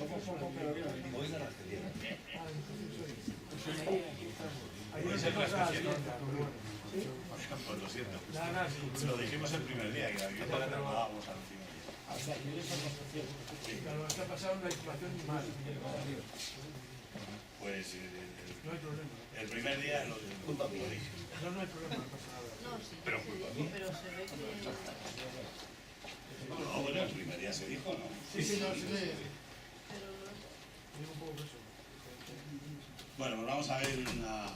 Somos poco, pero bien. Hoy no las tenía. Ahí no se pasa así. Pues lo siento. Nada, sí. Lo dijimos el primer día, que la vivienda la trabajábamos al último día. O sea, que eres asociación. Claro, está pasando la inflación y mal. Pues No hay problema. el primer día lo dije. No, no hay problema, no pasa nada. No, sí. Pero culpa mía. Pero se ve que... No, bueno, el primer día se dijo, ¿no? Sí, sí, no, sí, Pero digo un poco eso. Bueno, pues vamos a ver una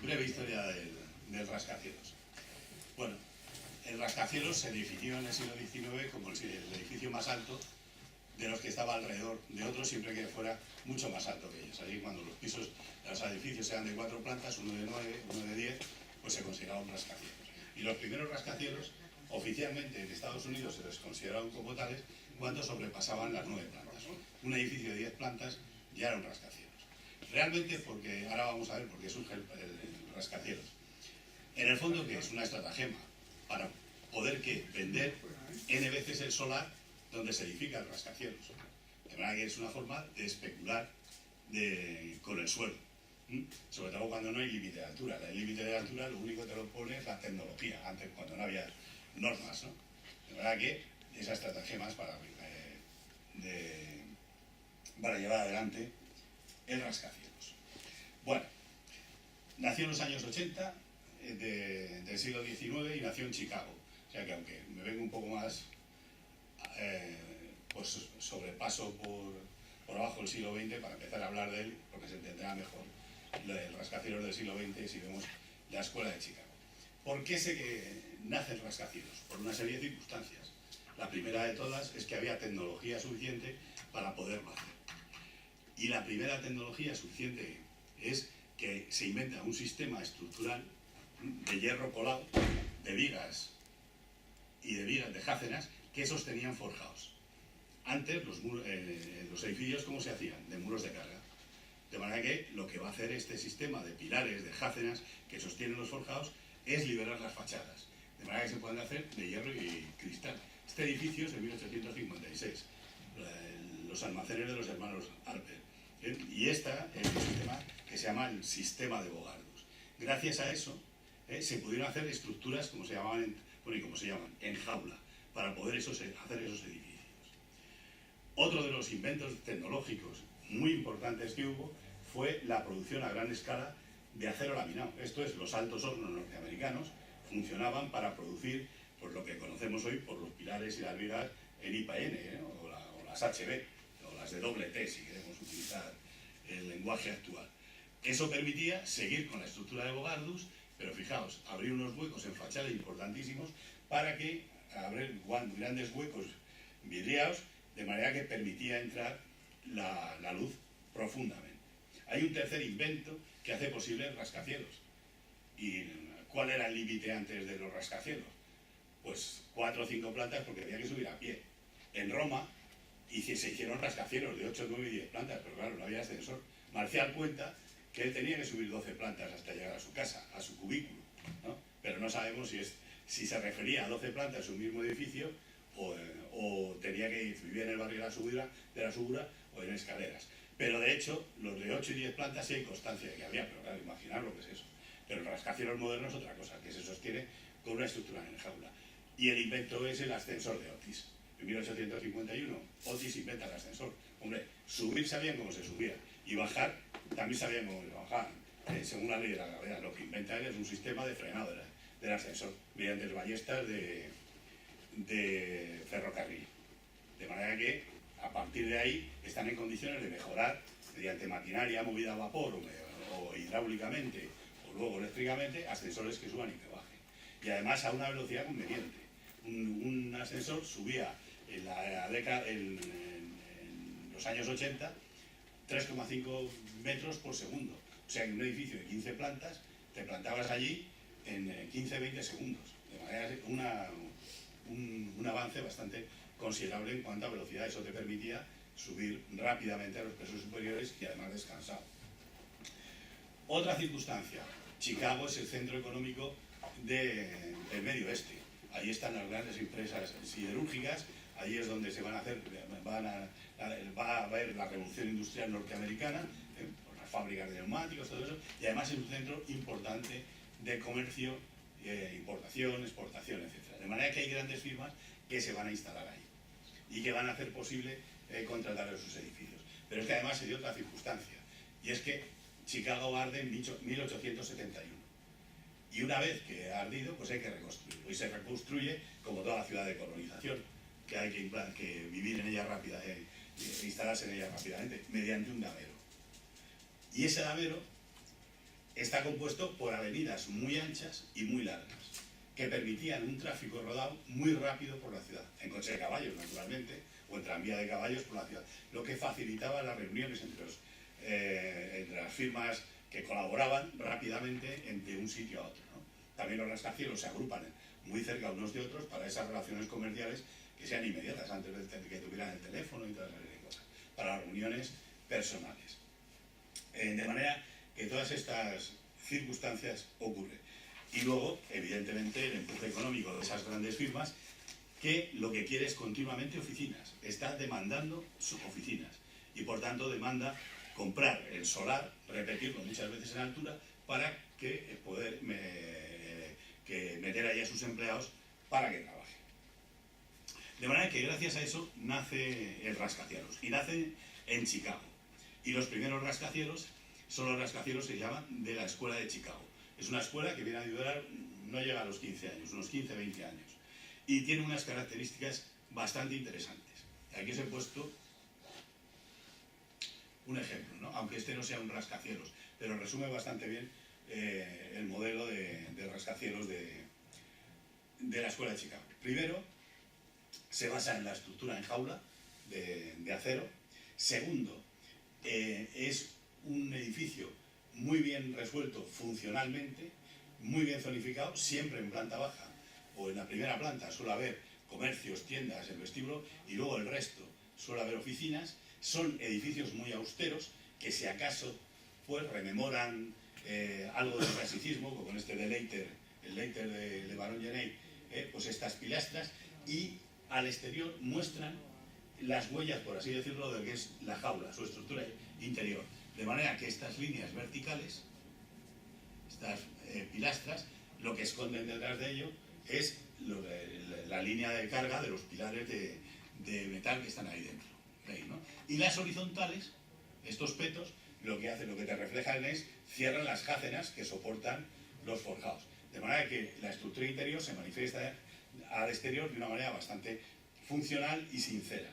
breve historia del rascacielos. Bueno, el rascacielos se definió en el siglo XIX como el edificio más alto de los que estaba alrededor de otros, siempre que fuera mucho más alto que ellos. Allí, cuando los pisos de los edificios eran de 4 plantas, uno de 9, uno de 10, pues se consideraba un rascacielos. Y los primeros rascacielos, oficialmente en Estados Unidos se les consideraban como tales cuando sobrepasaban las 9 plantas. Un edificio de 10 plantas ya era un rascacielos. Realmente, porque ahora vamos a ver por qué surge el rascacielos. En el fondo, ¿qué es? Una estratagema para poder vender N veces el solar donde se edifica el rascacielos. De manera que es una forma de especular con el suelo. Sobre todo cuando no hay límite de altura. El límite de altura lo único que te lo pone es la tecnología, antes cuando no había normas, ¿no? De manera que esas estratagemas para llevar adelante el rascacielos. Bueno, nació en los años 80 del siglo XIX y nació en Chicago. O sea que aunque me vengo un poco más pues sobrepaso por abajo del siglo XX para empezar a hablar de él, porque se entenderá mejor el rascacielos del siglo XX si vemos la escuela de Chicago. ¿Por qué nace el rascacielos? Por una serie de circunstancias. La primera de todas es que había tecnología suficiente para poderlo hacer. Y la primera tecnología suficiente es que se inventa un sistema estructural de hierro colado, de vigas y de vigas de jácenas que sostenían forjados. Antes los edificios, ¿cómo se hacían? De muros de carga. De manera que lo que va a hacer este sistema de pilares, de jácenas que sostienen los forjados, es liberar las fachadas. De manera que se pueden hacer de hierro y cristal. Este edificio es de 1856, los almacenes de los hermanos Harper. Y esta es un sistema que se llama el sistema de Bogardus. Gracias a eso se pudieron hacer estructuras, como se llaman, en jaula, para poder hacer esos edificios. Otro de los inventos tecnológicos muy importantes que hubo fue la producción a gran escala de acero laminado. Esto es, los altos hornos norteamericanos funcionaban para producir pues, lo que conocemos hoy por los pilares y las vigas en IPN, o las HB, o las de doble T, si queremos utilizar el lenguaje actual. Eso permitía seguir con la estructura de Bogardus, pero fijaos, abrir unos huecos en fachada importantísimos para que abrir grandes huecos vidriados, de manera que permitía entrar la luz profundamente. Hay un tercer invento que hace posible el rascacielos. ¿Y cuál era el límite antes de los rascacielos? Pues 4 o 5 plantas porque había que subir a pie. En Roma se hicieron rascacielos de 8, 9 y 10 plantas, pero claro, no había ascensor. Marcial cuenta que él tenía que subir 12 plantas hasta llegar a su casa, a su cubículo, ¿no? Pero no sabemos si se refería a 12 plantas en un mismo edificio o tenía que vivir en el barrio de la Subura o en escaleras. Pero de hecho, los de 8 y 10 plantas sí hay constancia de que había, pero claro, imaginar lo que es eso. Pero el rascacielos moderno es otra cosa, que se sostiene con una estructura en jaula. Y el invento es el ascensor de Otis. En 1851, Otis inventa el ascensor. Hombre, subir sabían cómo se subía, y bajar también sabían cómo se bajaban. Según la ley de la gravedad, lo que inventa él es un sistema de frenado del ascensor, mediante ballestas de ferrocarril. De manera que, a partir de ahí, están en condiciones de mejorar, mediante maquinaria movida a vapor o hidráulicamente, o luego eléctricamente, ascensores que suban y que bajen. Y además a una velocidad conveniente. Un ascensor subía en los años 80 3,5 metros por segundo. O sea, en un edificio de 15 plantas te plantabas allí en 15-20 segundos. De manera que un avance bastante considerable en cuanto a velocidad. Eso te permitía subir rápidamente a los pisos superiores y además descansado. Otra circunstancia, Chicago es el centro económico del Medio Oeste. Ahí están las grandes empresas siderúrgicas, ahí es donde se van a va a haber la revolución industrial norteamericana, por las fábricas de neumáticos, todo eso, y además es un centro importante de comercio, importación, exportación, etc. De manera que hay grandes firmas que se van a instalar ahí y que van a hacer posible contratar esos edificios. Pero es que además se dio otra circunstancia, y es que Chicago arde en 1871. Y una vez que ha ardido, pues hay que reconstruirlo. Y se reconstruye como toda ciudad de colonización, que hay que vivir en ella rápida, instalarse en ella rápidamente, mediante un damero. Y ese damero está compuesto por avenidas muy anchas y muy largas, que permitían un tráfico rodado muy rápido por la ciudad, en coche de caballos, naturalmente, o en tranvía de caballos por la ciudad, lo que facilitaba las reuniones entre las firmas que colaboraban rápidamente entre un sitio a otro, ¿no? También los rascacielos se agrupan muy cerca unos de otros para esas relaciones comerciales que sean inmediatas, antes de que tuvieran el teléfono y todas esas cosas, para reuniones personales. De manera que todas estas circunstancias ocurren. Y luego, evidentemente, el empuje económico de esas grandes firmas, que lo que quiere es continuamente oficinas, está demandando sus oficinas y por tanto demanda comprar el solar, repetirlo muchas veces en altura, para que poder meter ahí a sus empleados para que trabajen. De manera que gracias a eso nace el rascacielos, y nace en Chicago. Y los primeros rascacielos son los rascacielos que se llaman de la Escuela de Chicago. Es una escuela que viene a durar, no llega a los 15 años, unos 15, 20 años. Y tiene unas características bastante interesantes. Aquí os he puesto un ejemplo, ¿no? Aunque este no sea un rascacielos, pero resume bastante bien el modelo de rascacielos de la Escuela de Chicago. Primero, se basa en la estructura en jaula de acero. Segundo, es un edificio muy bien resuelto funcionalmente, muy bien zonificado, siempre en planta baja o en la primera planta suele haber comercios, tiendas, el vestíbulo, y luego el resto suele haber oficinas. Son edificios muy austeros que, si acaso, pues rememoran algo del clasicismo, como en este de Leiter, el Leiter de Baron Genet, pues estas pilastras, y al exterior muestran las huellas, por así decirlo, de lo que es la jaula, su estructura interior. De manera que estas líneas verticales, estas pilastras, lo que esconden detrás de ello es la línea de carga de los pilares de metal que están ahí dentro. Ahí, ¿no? Y las horizontales, estos petos, lo que hacen, lo que te reflejan es, cierran las jácenas que soportan los forjados. De manera que la estructura interior se manifiesta al exterior de una manera bastante funcional y sincera.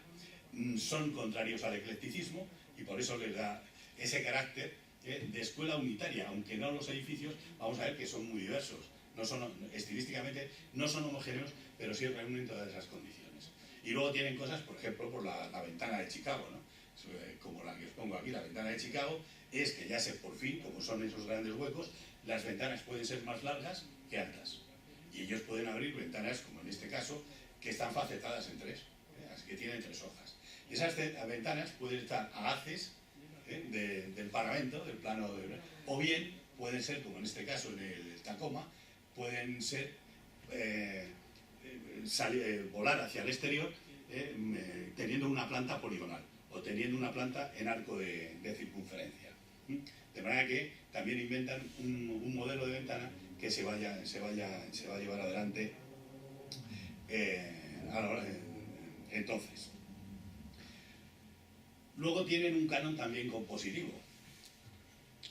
Son contrarios al eclecticismo y por eso les da ese carácter de escuela unitaria, aunque no los edificios, vamos a ver que son muy diversos, no son, estilísticamente no son homogéneos, pero sí reúnen todas esas condiciones. Y luego tienen cosas, por ejemplo, por la ventana de Chicago, ¿no? Como la que os pongo aquí, la ventana de Chicago, es que ya sé por fin, como son esos grandes huecos, las ventanas pueden ser más largas que altas. Y ellos pueden abrir ventanas, como en este caso, que están facetadas en tres, así que tienen tres hojas. Y esas ventanas pueden estar a haces del paramento, del plano, o bien pueden ser, como en este caso en el Tacoma, pueden ser volar hacia el exterior teniendo una planta poligonal o teniendo una planta en arco de circunferencia. De manera que también inventan un modelo de ventana que se va a llevar adelante entonces. Luego tienen un canon también compositivo.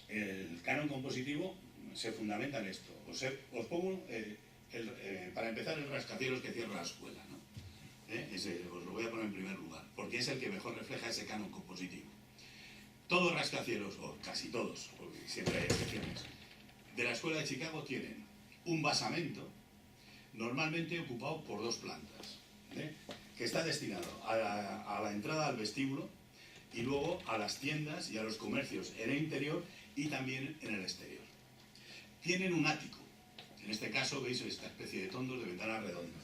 El canon compositivo se fundamenta en esto. Os pongo, para empezar, el rascacielos que cierra la escuela, ¿no? Os lo voy a poner en primer lugar, porque es el que mejor refleja ese canon compositivo. Todos rascacielos, o casi todos, porque siempre hay excepciones, de la Escuela de Chicago tienen un basamento, normalmente ocupado por dos plantas, que está destinado a la entrada al vestíbulo y luego a las tiendas y a los comercios en el interior y también en el exterior. Tienen un ático, en este caso veis esta especie de tondos de ventanas redondas.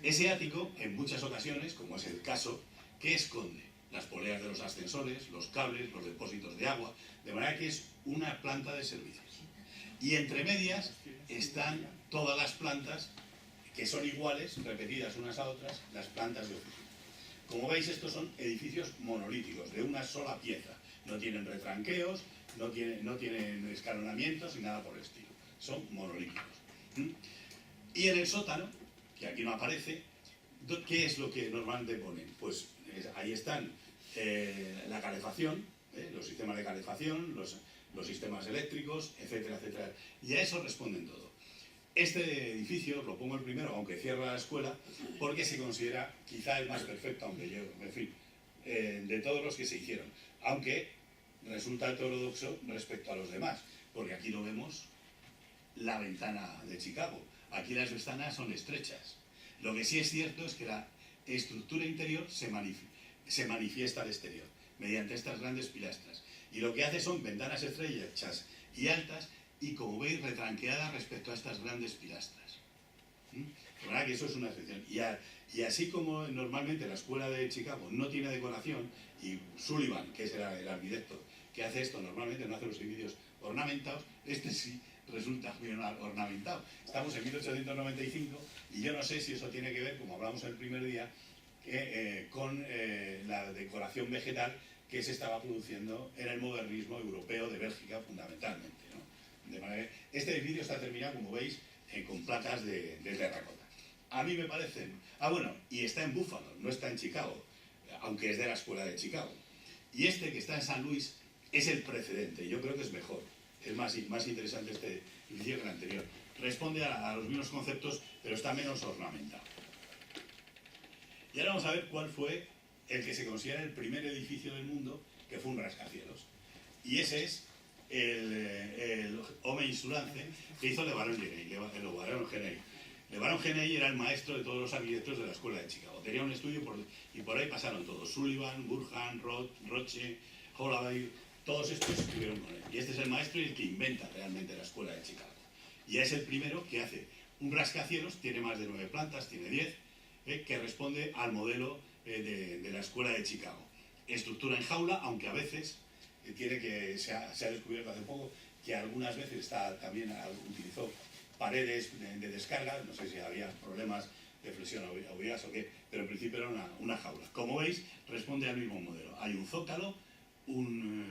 Ese ático, en muchas ocasiones, como es el caso, que esconde las poleas de los ascensores, los cables, los depósitos de agua, de manera que es una planta de servicios. Y entre medias están todas las plantas que son iguales, repetidas unas a otras, las plantas de oficina. Como veis, estos son edificios monolíticos, de una sola pieza. No tienen retranqueos, no tienen escalonamientos ni nada por el estilo. Son monolíticos. Y en el sótano, que aquí no aparece, ¿qué es lo que normalmente ponen? Pues ahí están la calefacción, los sistemas de calefacción, los sistemas eléctricos, etcétera, etcétera. Y a eso responden todo. Este edificio, lo pongo el primero, aunque cierra la escuela, porque se considera quizá el más perfecto, aunque yo, en fin, de todos los que se hicieron. Aunque resulta heterodoxo respecto a los demás, porque aquí lo vemos, la ventana de Chicago. Aquí las ventanas son estrechas. Lo que sí es cierto es que la estructura interior se manifiesta al exterior, mediante estas grandes pilastras. Y lo que hace son ventanas estrechas y altas, y como veis, retranqueadas respecto a estas grandes pilastras. La verdad que eso es una excepción. Y así como normalmente la escuela de Chicago no tiene decoración, y Sullivan, que es el arquitecto que hace esto, normalmente no hace los edificios ornamentados, este sí resulta muy ornamentado. Estamos en 1895 y yo no sé si eso tiene que ver, como hablamos el primer día, con la decoración vegetal que se estaba produciendo en el modernismo europeo de Bélgica fundamentalmente, ¿no? De manera que este edificio está terminado, como veis, con placas de terracota. A mí me parecen... Ah, bueno, y está en Buffalo, no está en Chicago, aunque es de la escuela de Chicago. Y este, que está en San Luis, es el precedente, yo creo que es mejor. Es más interesante este edificio que el anterior. Responde a los mismos conceptos, pero está menos ornamentado. Y ahora vamos a ver cuál fue el que se considera el primer edificio del mundo que fue un rascacielos. Y ese es el Home Insulance que hizo Le Baron Genet. Le Baron Genet era el maestro de todos los arquitectos de la escuela de Chicago. Tenía un estudio y por ahí pasaron todos. Sullivan, Burhan, Roche, Holloway, todos estos estuvieron con él. Y este es el maestro y el que inventa realmente la escuela de Chicago. Y es el primero que hace un rascacielos, tiene más de 9 plantas, tiene 10, que responde al modelo de la escuela de Chicago. Estructura en jaula, aunque a veces se ha descubierto hace poco que algunas veces también utilizó paredes de descarga, no sé si había problemas de flexión aurigas o qué, pero en principio era una jaula. Como veis, responde al mismo modelo. Hay un zócalo, un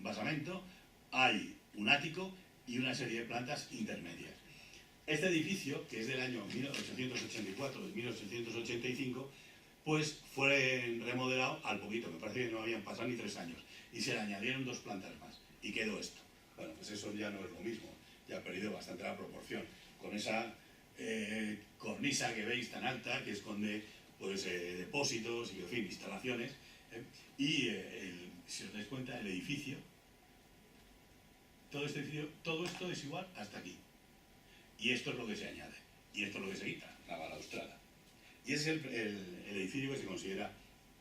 basamento, hay un ático y una serie de plantas intermedias. Este edificio, que es del año 1884-1885, pues fue remodelado al poquito, me parece que no habían pasado ni 3 años, y se le añadieron 2 plantas más, y quedó esto. Bueno, pues eso ya no es lo mismo, ya ha perdido bastante la proporción, con esa cornisa que veis tan alta, que esconde pues, depósitos y, en fin, instalaciones, y si os dais cuenta, el edificio, todo esto es igual hasta aquí. Y esto es lo que se añade, y esto es lo que se quita, la balaustrada. Y ese es el edificio que se considera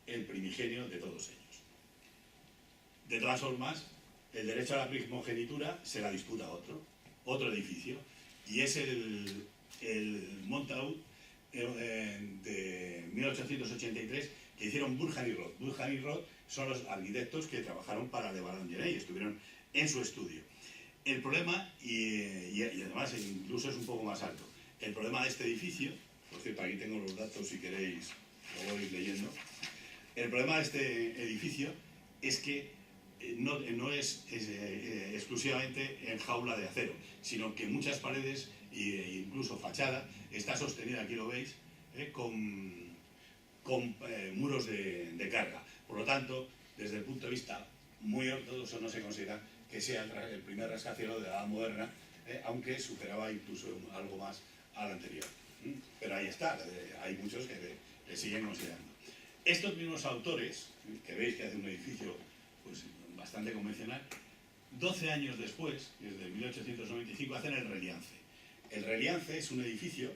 el primigenio de todos ellos. De todas formas, el derecho a la primogenitura se la disputa otro edificio, y es el Montauk de 1883 que hicieron Burhan y Roth. Burhan y Roth son los arquitectos que trabajaron para Le Baron Genet y estuvieron en su estudio. El problema, y además incluso es un poco más alto, el problema de este edificio, por cierto, aquí tengo los datos si queréis, lo voy leyendo, el problema de este edificio es que no es exclusivamente en jaula de acero, sino que muchas paredes e incluso fachada está sostenida, aquí lo veis, con muros de carga. Por lo tanto, desde el punto de vista muy ortodoxo, no se considera que sea el primer rascacielos de la edad moderna, aunque superaba incluso algo más al anterior. Pero ahí está, hay muchos que le siguen considerando. Estos mismos autores, que veis que hacen un edificio pues, bastante convencional, 12 años después, desde 1895, hacen el Reliance. El Reliance es un edificio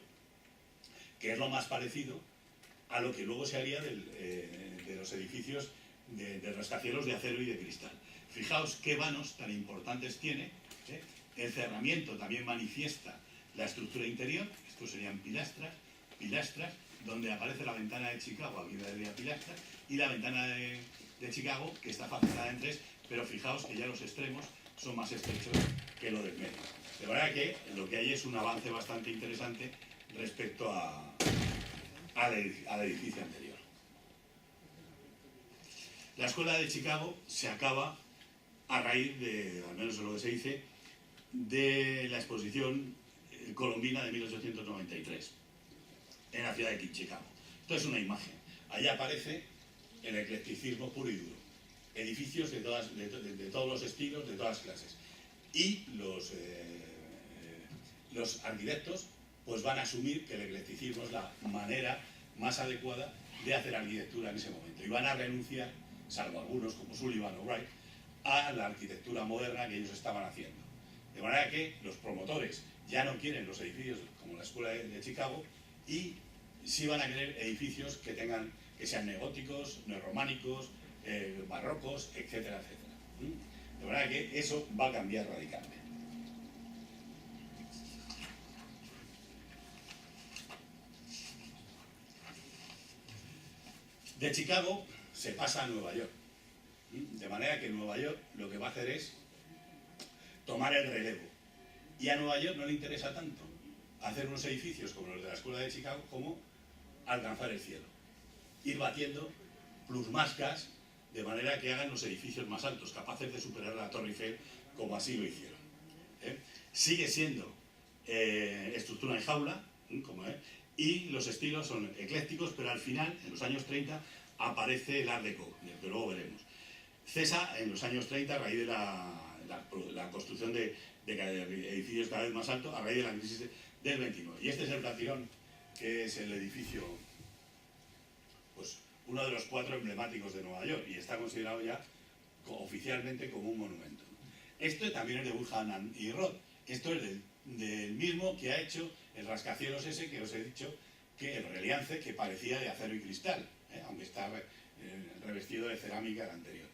que es lo más parecido a lo que luego se haría de los edificios de rascacielos de acero y de cristal. Fijaos qué vanos tan importantes tiene. El cerramiento también manifiesta la estructura interior. Estos serían pilastras, donde aparece la ventana de Chicago, aquí vería pilastras, y la ventana de Chicago, que está facetada en 3, pero fijaos que ya los extremos son más estrechos que lo del medio. De manera que lo que hay es un avance bastante interesante respecto al edificio anterior. La escuela de Chicago se acaba a raíz de, al menos es lo que se dice, de la exposición colombina de 1893 en la ciudad de Chicago. Esto es una imagen. Allí aparece el eclecticismo puro y duro. Edificios de todos los estilos, de todas clases. Y los arquitectos pues van a asumir que el eclecticismo es la manera más adecuada de hacer arquitectura en ese momento. Y van a renunciar, salvo algunos como Sullivan o Wright, a la arquitectura moderna que ellos estaban haciendo. De manera que los promotores ya no quieren los edificios como la escuela de Chicago y sí van a querer edificios que sean neogóticos, neorrománicos, barrocos, etcétera, etcétera. De manera que eso va a cambiar radicalmente. De Chicago se pasa a Nueva York. De manera que Nueva York lo que va a hacer es tomar el relevo. Y a Nueva York no le interesa tanto hacer unos edificios como los de la escuela de Chicago como alcanzar el cielo. Ir batiendo plusmascas de manera que hagan los edificios más altos, capaces de superar la Torre Eiffel como así lo hicieron. Sigue siendo estructura en jaula, y los estilos son eclécticos, pero al final, en los años 30, aparece el Art Deco, que luego veremos. Cesa en los años 30 a raíz de la construcción de edificios cada vez más altos, a raíz de la crisis del 29. Y este es el Platirón, que es el edificio, pues uno de los 4 emblemáticos de Nueva York, y está considerado ya oficialmente como un monumento. Esto también es de Buchanan y Roth. Esto es del mismo que ha hecho el rascacielos ese que os he dicho, que el reliance, que parecía de acero y cristal, aunque está revestido de cerámica del anterior.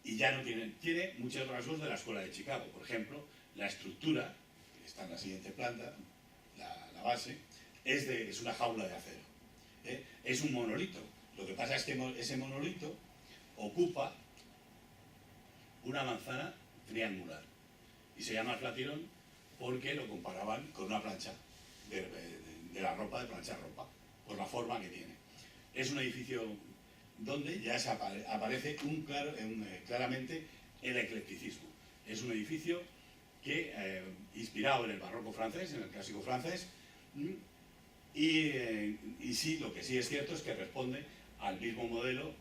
Y ya no tiene muchos rasgos de la escuela de Chicago. Por ejemplo, la estructura, que está en la siguiente planta, la base, es una jaula de acero. Es un monolito. Lo que pasa es que ese monolito ocupa una manzana triangular. Y se llama Platirón porque lo comparaban con una plancha de la ropa, de planchar ropa, por la forma que tiene. Es un edificio donde ya aparece claramente el eclecticismo. Es un edificio que, inspirado en el barroco francés, en el clásico francés, y sí, lo que sí es cierto es que responde al mismo modelo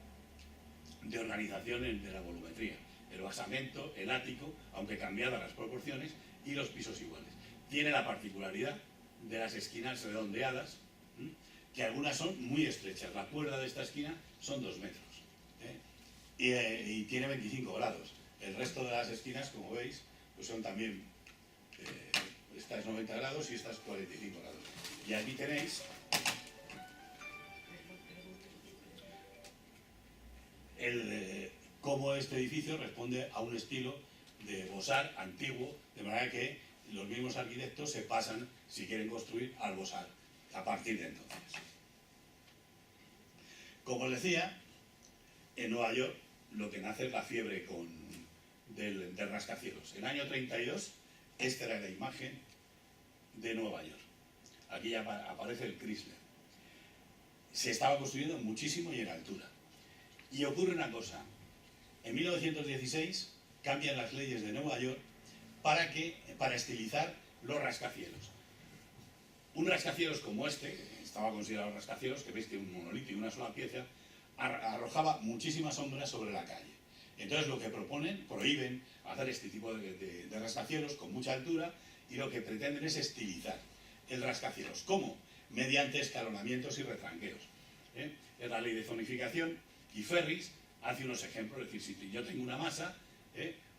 de organización de la volumetría. El basamento, el ático, aunque cambiadas las proporciones, y los pisos iguales. Tiene la particularidad de las esquinas redondeadas, que algunas son muy estrechas. La cuerda de esta esquina son 2 metros. Y tiene 25 grados. El resto de las esquinas, como veis, pues son también, esta es 90 grados y esta es 45 grados. Y aquí tenéis cómo este edificio responde a un estilo de Beaux-Arts antiguo, de manera que los mismos arquitectos se pasan, si quieren construir, al Beaux-Arts a partir de entonces. Como os decía, en Nueva York lo que nace es la fiebre del rascacielos. En el año 32, esta era la imagen de Nueva York. Aquí ya aparece el Chrysler. Se estaba construyendo muchísimo y en altura. Y ocurre una cosa. En 1916 cambian las leyes de Nueva York para estilizar los rascacielos. Un rascacielos como este, que estaba considerado rascacielos, que veis que un monolito y una sola pieza, arrojaba muchísimas sombras sobre la calle. Entonces lo que prohíben hacer este tipo de rascacielos con mucha altura, y lo que pretenden es estilizar el rascacielos. ¿Cómo? Mediante escalonamientos y retranqueos. Es la ley de zonificación, y Ferris hace unos ejemplos, es decir, si yo tengo una masa,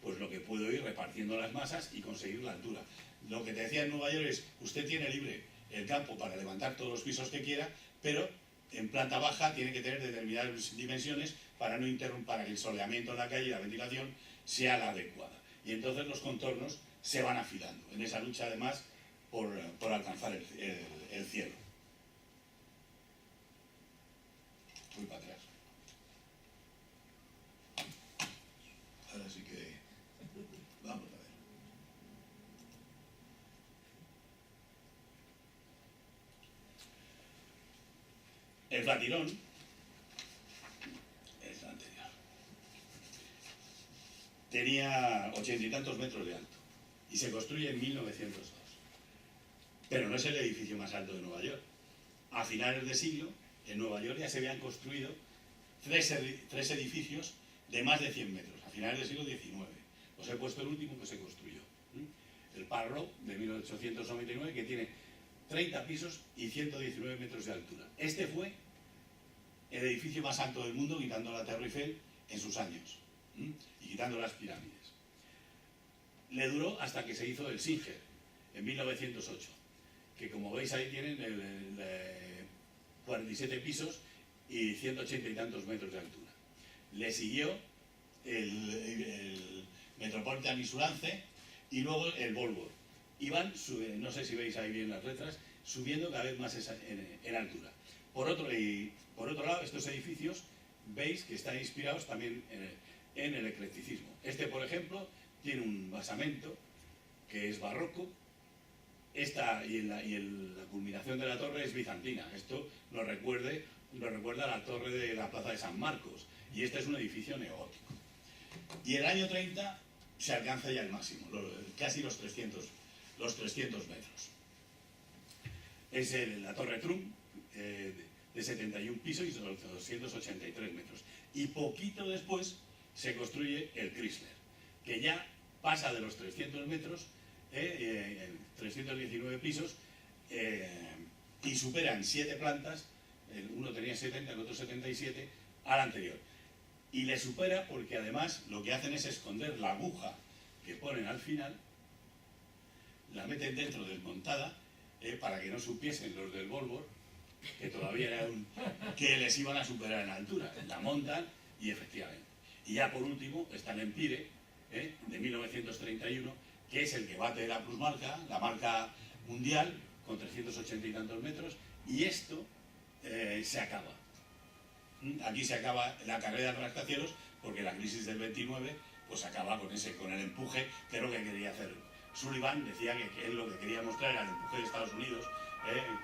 pues lo que puedo ir repartiendo las masas y conseguir la altura. Lo que te decía en Nueva York es, usted tiene libre el campo para levantar todos los pisos que quiera, pero en planta baja tiene que tener determinadas dimensiones para no interrumpir, para que el soleamiento en la calle y la ventilación sea la adecuada. Y entonces los contornos se van afilando, en esa lucha además por alcanzar el cielo. Voy para atrás. Ahora sí que vamos a ver. El Platirón es la anterior. tenía 80 y tantos metros de alto y se construye en 1902. Pero no es el edificio más alto de Nueva York. A finales de siglo, en Nueva York ya se habían construido tres edificios de más de 100 metros, a finales del siglo XIX. Os he puesto el último que se construyó. El Park Row de 1899, que tiene 30 pisos y 119 metros de altura. Este fue el edificio más alto del mundo, quitando la Torre Eiffel en sus años, y quitando las pirámides. Le duró hasta que se hizo el Singer, en 1908, que como veis ahí tienen 47 pisos y 180 y tantos metros de altura. Le siguió el Metropolitan Insurance y luego el Volvo. Y van, no sé si veis ahí bien las letras, subiendo cada vez más en altura. Por otro lado, estos edificios veis que están inspirados también en el eclecticismo. Este, por ejemplo, tiene un basamento que es barroco. La culminación de la torre es bizantina. Esto nos recuerda a la torre de la Plaza de San Marcos. Y este es un edificio neogótico. Y el año 30 se alcanza ya el máximo, casi los 300 metros. Es la Torre Trump, de 71 pisos y 283 metros. Y poquito después se construye el Chrysler, que ya pasa de los 300 metros, 319 pisos, y supera en 7 plantas, uno tenía 70, el otro 77, al anterior. Y le supera porque además lo que hacen es esconder la aguja que ponen al final, la meten dentro desmontada, para que no supiesen los del Volvo que todavía era que les iban a superar en altura. La montan y efectivamente. Y ya por último está el Empire, de 1931, que es el que bate la plusmarca, la marca mundial, con 380 y tantos metros, y esto se acaba. Aquí se acaba la carrera de rascacielos, porque la crisis del 29 pues acaba con el empuje, que es lo que quería hacer. Sullivan decía que él lo que quería mostrar era el empuje de Estados Unidos,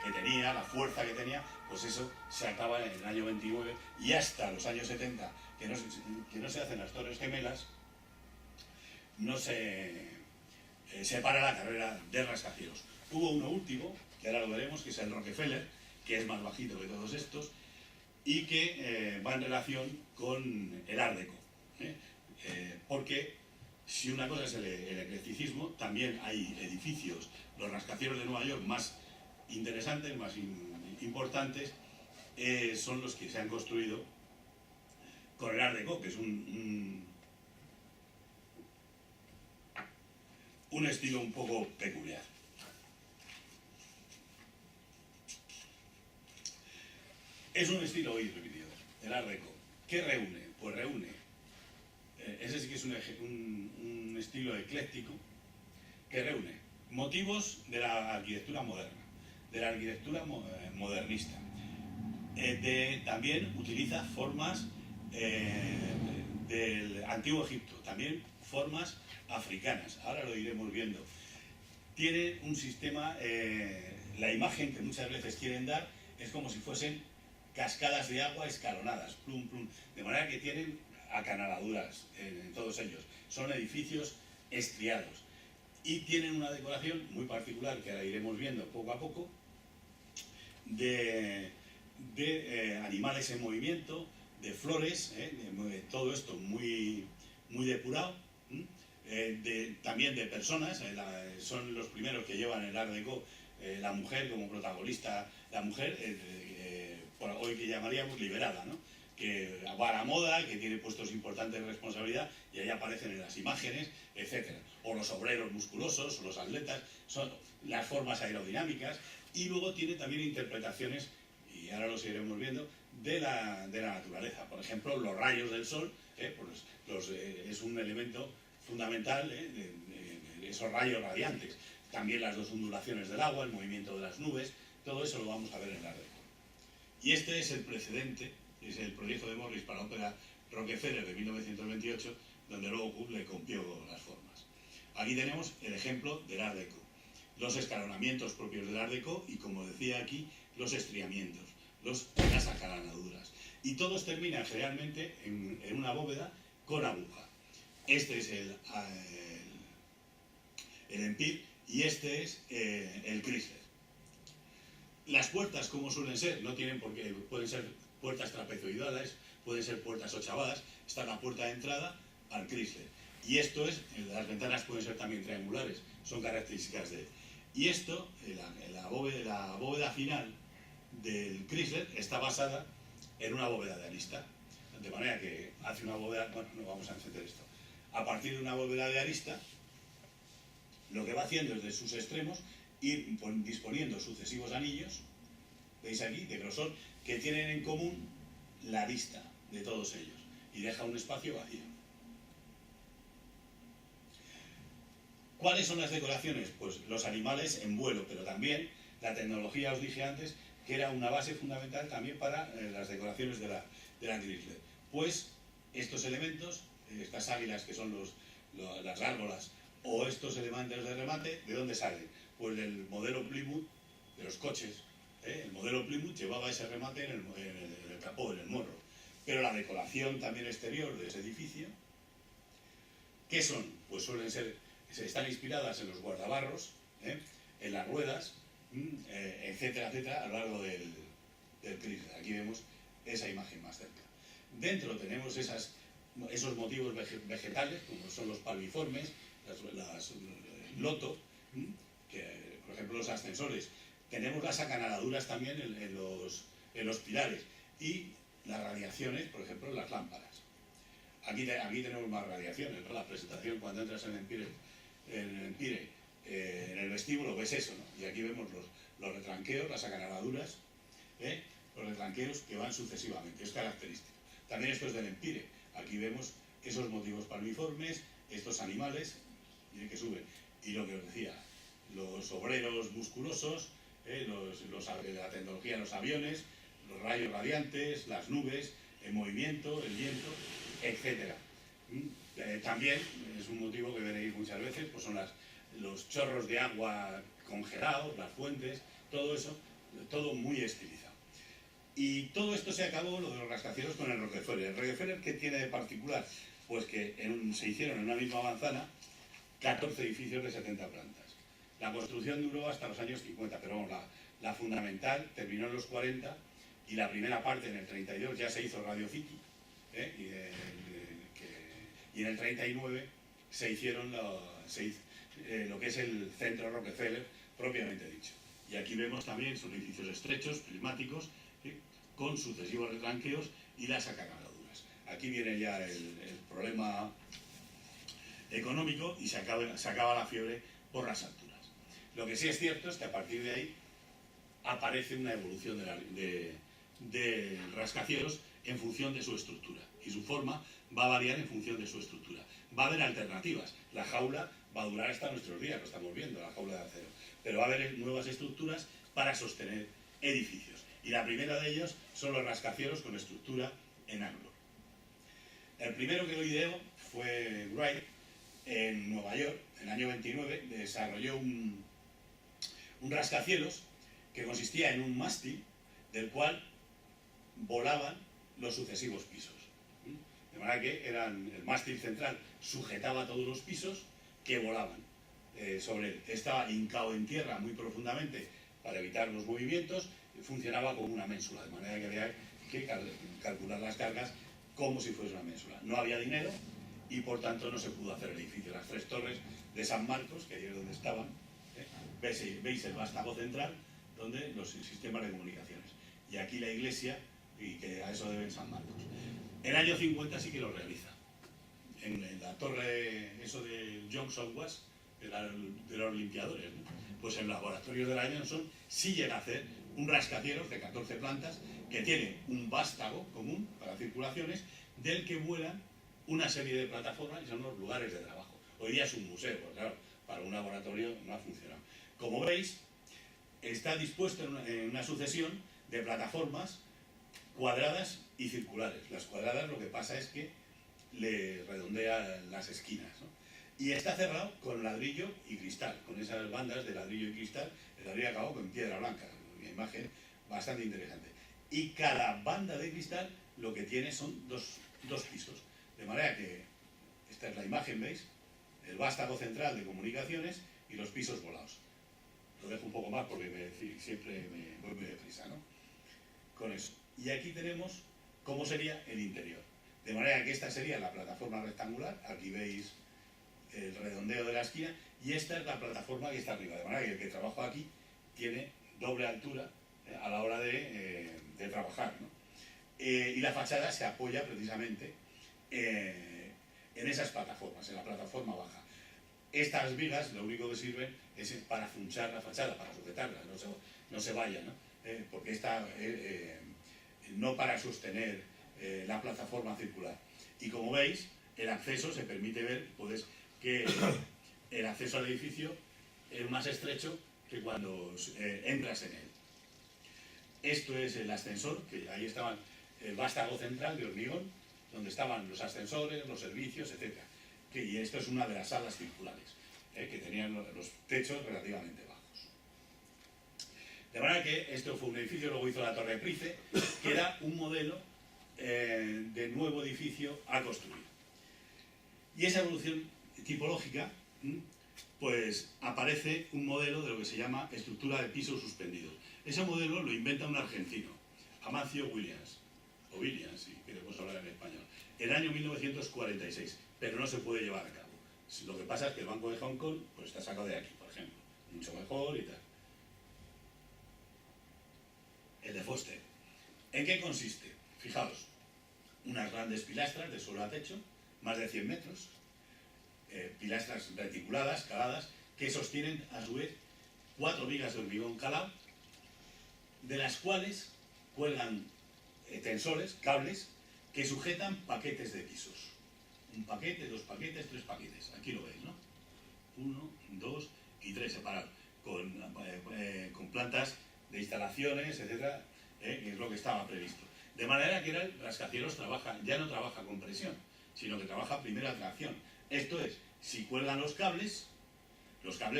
que tenía, la fuerza que tenía, pues eso se acaba en el año 29, y hasta los años 70, que no se hacen las Torres Gemelas, no se para la carrera de rascacielos. Hubo uno último, que ahora lo veremos, que es el Rockefeller, que es más bajito que todos estos, y que va en relación con el Art Deco. Porque si una cosa es el eclecticismo, también hay edificios, los rascacielos de Nueva York más interesantes, más importantes, son los que se han construido con el Art Deco, que es un estilo un poco peculiar. Es un estilo híbrido, el Art Deco. ¿Qué reúne? Pues reúne, ese sí que es un estilo ecléctico, que reúne motivos de la arquitectura moderna, de la arquitectura modernista. También utiliza formas del antiguo Egipto, también formas africanas, ahora lo iremos viendo. Tiene un sistema, la imagen que muchas veces quieren dar es como si fuesen cascadas de agua escalonadas, plum, plum, de manera que tienen acanaladuras en todos ellos. Son edificios estriados y tienen una decoración muy particular, que ahora iremos viendo poco a poco, de animales en movimiento, de flores, todo esto muy, muy depurado, también de personas. Son los primeros que llevan el Art Deco, la mujer como protagonista, la mujer hoy que llamaríamos liberada, ¿no? Que va a la moda, que tiene puestos importantes de responsabilidad, y ahí aparecen en las imágenes, etc. O los obreros musculosos, o los atletas, son las formas aerodinámicas, y luego tiene también interpretaciones, y ahora los iremos viendo, de la naturaleza. Por ejemplo, los rayos del sol, pues, es un elemento fundamental, de esos rayos radiantes. También las dos ondulaciones del agua, el movimiento de las nubes, todo eso lo vamos a ver en el Art Deco. Y este es el precedente, es el proyecto de Morris para la ópera Rockefeller de 1928, donde luego Cook le copió las formas. Aquí tenemos el ejemplo del Art Deco, los escalonamientos propios del Art Deco y, como decía aquí, los estriamientos, las acanaladuras. Y todos terminan generalmente en una bóveda con aguja. Este es el Empire y este es el Chrysler. Las puertas, como suelen ser, no tienen por qué, pueden ser puertas trapezoidales, pueden ser puertas ochavadas. Esta es la puerta de entrada al Chrysler. Y esto es, las ventanas pueden ser también triangulares, son características de él. Y esto, la bóveda final del Chrysler está basada en una bóveda de arista. De manera que hace una bóveda, bueno, no vamos a encender esto. A partir de una bóveda de arista, lo que va haciendo es de sus extremos ir disponiendo sucesivos anillos, veis aquí, de grosor, que tienen en común la arista de todos ellos. Y deja un espacio vacío. ¿Cuáles son las decoraciones? Pues los animales en vuelo, pero también la tecnología, os dije antes, que era una base fundamental también para las decoraciones de la Chrysler. Pues estos elementos, estas águilas que son las gárgolas, o estos elementos de remate, ¿de dónde salen? Pues del modelo Plymouth, de los coches. El modelo Plymouth llevaba ese remate en el capó, en el morro. Pero la decoración también exterior de ese edificio, ¿qué son? Pues suelen ser, están inspiradas en los guardabarros, en las ruedas, etcétera, etcétera, a lo largo del Chrysler. Aquí vemos esa imagen más cerca. Dentro tenemos esos motivos vegetales, como son los palmiformes, las loto, que, por ejemplo, los ascensores. Tenemos las acanaladuras también en los pilares y las radiaciones, por ejemplo, en las lámparas. Aquí tenemos más radiaciones, ¿no? La presentación, cuando entras en el Empire, en el vestíbulo, ves eso, ¿no? Y aquí vemos los retranqueos, las acanaladuras, los retranqueos que van sucesivamente, es característico. También esto es del Empire. Aquí vemos esos motivos palmiformes, estos animales, miren que suben. Y lo que os decía, los obreros musculosos, la tecnología de los aviones, los rayos radiantes, las nubes, el movimiento, el viento, etc. También es un motivo que veréis muchas veces, pues son los chorros de agua congelados, las fuentes, todo eso, todo muy estilizado. Y todo esto se acabó, lo de los rascacielos, con el Rockefeller. ¿El Rockefeller qué tiene de particular? Pues que se hicieron en una misma manzana 14 edificios de 70 plantas. La construcción duró hasta los años 50, pero bueno, la fundamental terminó en los 40 y la primera parte en el 32 ya se hizo Radio City, y en el 39 se hicieron lo que es el centro Rockefeller propiamente dicho. Y aquí vemos también, son edificios estrechos, prismáticos, con sucesivos retranqueos y las acanaladuras. Aquí viene ya el problema económico y se acaba la fiebre por las alturas. Lo que sí es cierto es que a partir de ahí aparece una evolución de rascacielos en función de su estructura, y su forma va a variar en función de su estructura. Va a haber alternativas. La jaula va a durar hasta nuestros días, lo estamos viendo, la jaula de acero, pero va a haber nuevas estructuras para sostener edificios. Y la primera de ellos son los rascacielos con estructura en ángulo. El primero que lo ideó fue Wright en Nueva York, en el año 29, desarrolló un rascacielos que consistía en un mástil del cual volaban los sucesivos pisos. De manera que el mástil central sujetaba todos los pisos que volaban sobre él. Estaba hincado en tierra muy profundamente para evitar los movimientos, funcionaba como una ménsula, de manera que había que calcular las cargas como si fuese una ménsula. No había dinero y por tanto no se pudo hacer el edificio. Las 3 torres de San Marcos, que ahí es donde estaban, veis el vástago central, donde los sistemas de comunicaciones. Y aquí la iglesia, y que a eso deben San Marcos. En el año 50 sí que lo realiza. En la torre, eso de Johnson Was, de los limpiadores, ¿no? Pues en laboratorios de la Johnson sí llega a hacer un rascacielos de 14 plantas que tiene un vástago común para circulaciones, del que vuelan una serie de plataformas y son los lugares de trabajo. Hoy día es un museo, porque claro, para un laboratorio no ha funcionado. Como veis, está dispuesto en una sucesión de plataformas cuadradas y circulares. Las cuadradas lo que pasa es que le redondea las esquinas, ¿no? Y está cerrado con ladrillo y cristal, con esas bandas de ladrillo y cristal, el ladrillo acabado con piedra blanca, una imagen bastante interesante. Y cada banda de cristal lo que tiene son dos pisos, de manera que Esta es la imagen, ¿veis? El vástago central de comunicaciones y los pisos volados. Lo dejo un poco más porque siempre me voy muy deprisa, ¿no? Con eso. Y aquí tenemos cómo sería el interior. De manera que esta sería la plataforma rectangular. Aquí veis el redondeo de la esquina. Y esta es la plataforma que está arriba. De manera que el que trabaja aquí tiene doble altura a la hora de trabajar, ¿no? Y la fachada se apoya precisamente en esas plataformas, en la plataforma baja. Estas vigas lo único que sirven es para funchar la fachada, para sujetarla, no se vaya, ¿no? Porque está no para sostener la plataforma circular. Y como veis, el acceso se permite ver, pues, que el acceso al edificio es más estrecho que cuando entras en él. Esto es el ascensor, que ahí estaban el vástago central de hormigón, donde estaban los ascensores, los servicios, etc. Y esto es una de las salas circulares, que tenían los techos relativamente bajos. De manera que esto fue un edificio, luego hizo la Torre Price, que era un modelo de nuevo edificio a construir. Y esa evolución tipológica, pues aparece un modelo de lo que se llama estructura de pisos suspendidos. Ese modelo lo inventa un argentino, Amancio Williams, o Williams, si queremos hablar en español, en el año 1946, pero no se puede llevar a cabo. Lo que pasa es que el Banco de Hong Kong pues, está sacado de aquí, por ejemplo, mucho mejor y tal. El de Foster. ¿En qué consiste? Fijaos, unas grandes pilastras de suelo a techo, más de 100 metros, pilastras reticuladas, caladas, que sostienen a su vez 4 vigas de hormigón calado, de las cuales cuelgan tensores, cables, que sujetan paquetes de pisos. Un paquete, 2 paquetes, 3 paquetes. Aquí lo veis, ¿no? 1, 2 y 3 separados, con plantas de instalaciones, etcétera, que es lo que estaba previsto. De manera que el rascacielos ya no trabaja con presión, sino que trabaja primero a tracción. Esto es, si cuelgan los cables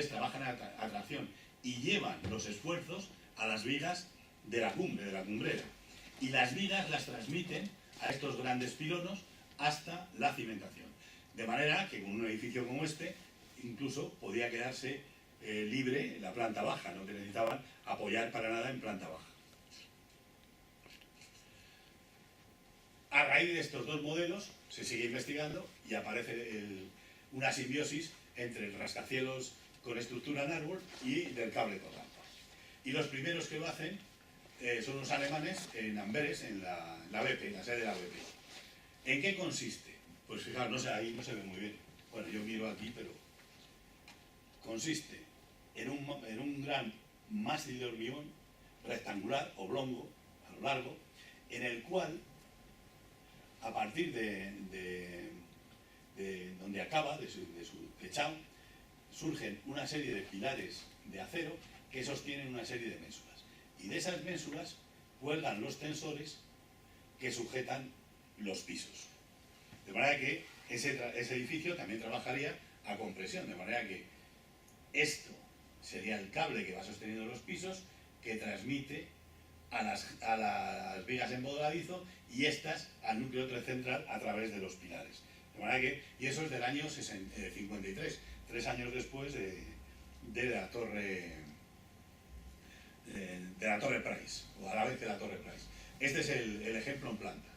trabajan a tracción y llevan los esfuerzos a las vigas de la cumbre, de la cumbrera. Y las vigas las transmiten a estos grandes pilonos hasta la cimentación. De manera que con un edificio como este, incluso podía quedarse libre la planta baja, no que necesitaban apoyar para nada en planta baja. A raíz de estos dos modelos se sigue investigando y aparece una simbiosis entre el rascacielos con estructura en árbol y del cable colgante. Y los primeros que lo hacen son los alemanes en Amberes, en la BP, en la sede de la BP. ¿En qué consiste? Pues fijaos, no sé, ahí no se ve muy bien. Bueno, yo miro aquí, pero consiste en un gran mástil de hormigón rectangular, oblongo, a lo largo, en el cual, a partir de donde acaba, de su techado, surgen una serie de pilares de acero que sostienen una serie de mésulas. Y de esas mésulas cuelgan los tensores que sujetan los pisos. De manera que ese edificio también trabajaría a compresión, de manera que esto sería el cable que va sosteniendo los pisos, que transmite a las vigas en modeladizo y estas al núcleo central a través de los pilares. De manera que, y eso es del año 53, 3 años después de la torre Price, o a la vez de la torre Price. Este es el ejemplo en planta.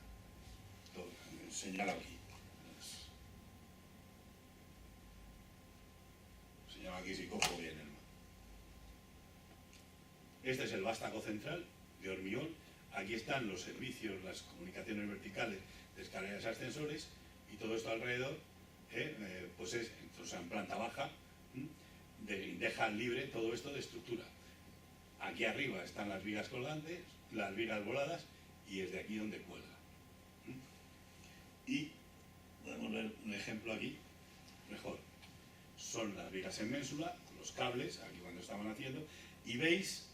Lo señalo aquí. Señalo aquí si cojo bien, hermano. Este es el vástago central de hormigón. Aquí están los servicios, las comunicaciones verticales de escaleras y ascensores, y todo esto alrededor, pues es en planta baja, dejan libre todo esto de estructura. Aquí arriba están las vigas colgantes, las vigas voladas, y es de aquí donde cuelga. Y podemos ver un ejemplo aquí, mejor. Son las vigas en ménsula, los cables, aquí cuando estaban haciendo, y veis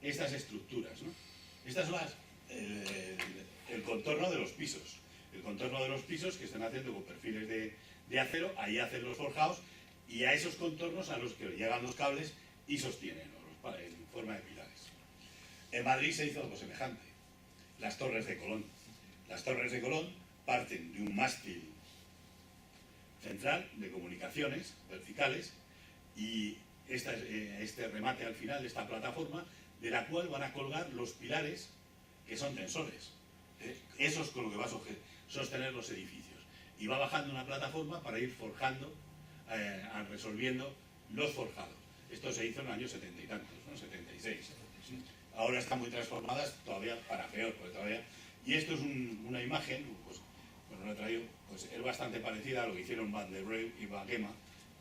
estas estructuras, ¿no? Estas son el contorno de los pisos. El contorno de los pisos que están haciendo con perfiles de acero, ahí hacen los forjados, y a esos contornos a los que llegan los cables y sostienen, ¿no? En forma de pilares. En Madrid se hizo algo semejante. Las torres de Colón. Las torres de Colón parten de un mástil central de comunicaciones verticales y este remate al final, esta plataforma, de la cual van a colgar los pilares que son tensores. Eso es con lo que va a sostener los edificios. Y va bajando una plataforma para ir forjando, resolviendo los forjados. Esto se hizo en el año 70 y tantos, ¿no? 76. Ahora están muy transformadas, todavía para peor, porque todavía... Y esto es una imagen, pues, bueno, lo he traído, pues es bastante parecida a lo que hicieron Van der Breu y Bakema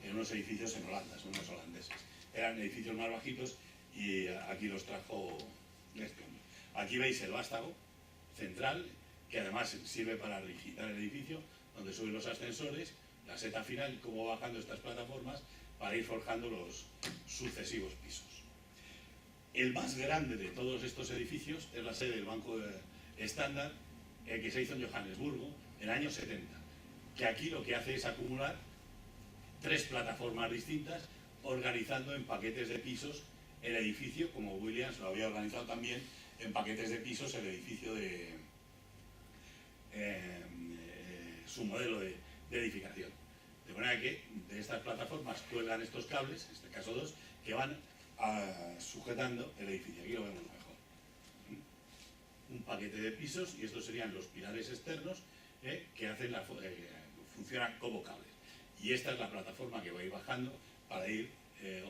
en unos edificios en Holanda, son unos holandeses. Eran edificios más bajitos y aquí los trajo este hombre. Aquí veis el vástago central, que además sirve para rigidar el edificio, donde suben los ascensores, la seta final, cómo va bajando estas plataformas para ir forjando los sucesivos pisos. El más grande de todos estos edificios es la sede del Banco Estándar, que se hizo en Johannesburgo en el año 70, que aquí lo que hace es acumular 3 plataformas distintas, organizando en paquetes de pisos el edificio, como Williams lo había organizado también en paquetes de pisos el edificio de su modelo de edificación. De manera que de estas plataformas cuelgan estos cables, en este caso 2, que van sujetando el edificio. Aquí lo vemos mejor. Un paquete de pisos y estos serían los pilares externos que hacen funcionan como cables. Y esta es la plataforma que va a ir bajando para ir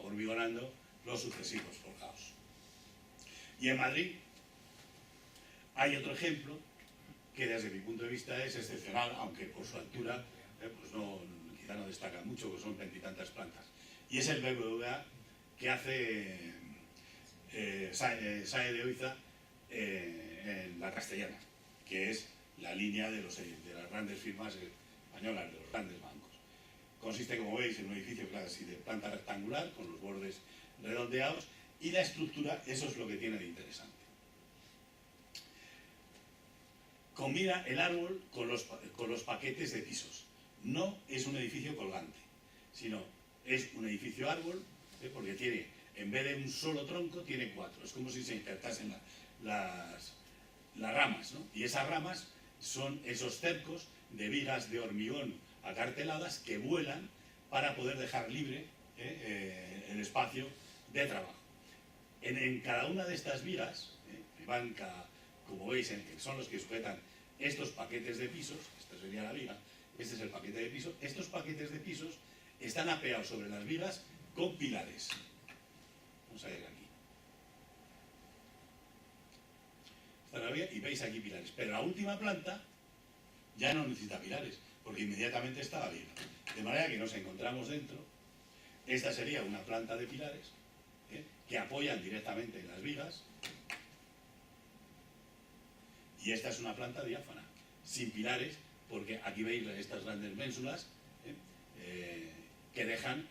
hormigonando los sucesivos forjados. Y en Madrid hay otro ejemplo que desde mi punto de vista es excepcional, aunque por su altura pues quizá no destaca mucho, porque son 20 y tantas plantas. Y es el BBVA que hace SAE de Oiza en la Castellana, que es la línea de las grandes firmas españolas, de los grandes bancos. Consiste, como veis, en un edificio casi de planta rectangular, con los bordes redondeados, y la estructura, eso es lo que tiene de interesante. Combina el árbol con los paquetes de pisos. No es un edificio colgante, sino es un edificio árbol, porque tiene, en vez de un solo tronco, tiene 4. Es como si se injertasen las ramas, ¿no? Y esas ramas son esos cercos de vigas de hormigón acarteladas que vuelan para poder dejar libre el espacio de trabajo. En cada una de estas vigas, como veis, son los que sujetan estos paquetes de pisos. Esta sería la viga, este es el paquete de pisos. Estos paquetes de pisos están apeados sobre las vigas con pilares. Vamos a ir aquí. Esta es la viga y veis aquí pilares. Pero la última planta ya no necesita pilares, porque inmediatamente está la viga. De manera que nos encontramos dentro. Esta sería una planta de pilares que apoyan directamente en las vigas. Y esta es una planta diáfana, sin pilares, porque aquí veis estas grandes ménsulas que dejan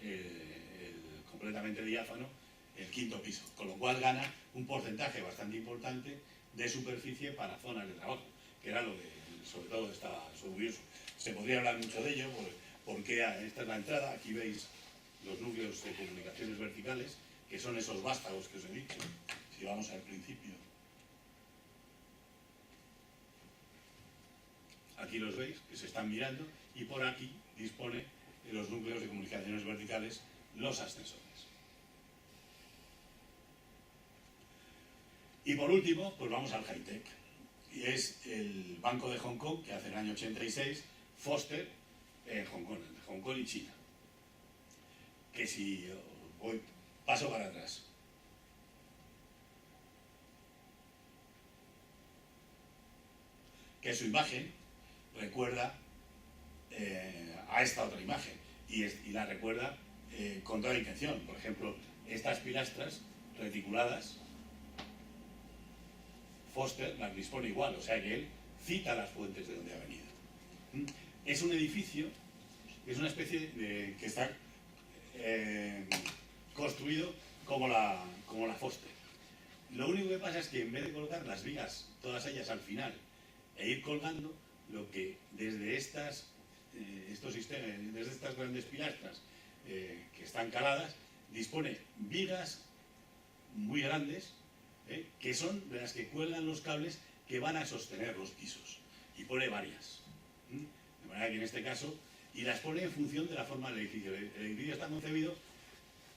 completamente diáfano el 5.º piso, con lo cual gana un porcentaje bastante importante de superficie para zonas de trabajo, que era lo que sobre todo estaba orgulloso. Se podría hablar mucho de ello, porque esta es la entrada. Aquí veis los núcleos de comunicaciones verticales, que son esos vástagos que os he dicho. Si vamos al principio, aquí los veis, que se están mirando, y por aquí dispone de los núcleos de comunicaciones verticales, los ascensores. Y por último, pues vamos al high-tech. Y es el Banco de Hong Kong, que hace el año 86, Foster, en Hong Kong y China. Que si paso para atrás. Que su imagen recuerda a esta otra imagen y la recuerda con toda intención. Por ejemplo, estas pilastras reticuladas, Foster las dispone igual, o sea que él cita las fuentes de donde ha venido. Es un edificio, es una especie que está construido como la Foster. Lo único que pasa es que en vez de colocar las vigas, todas ellas al final, e ir colgando, lo que desde estas grandes pilastras que están caladas, dispone vigas muy grandes, que son de las que cuelgan los cables que van a sostener los pisos, y pone varias. De manera que en este caso y las pone en función de la forma del edificio. El edificio está concebido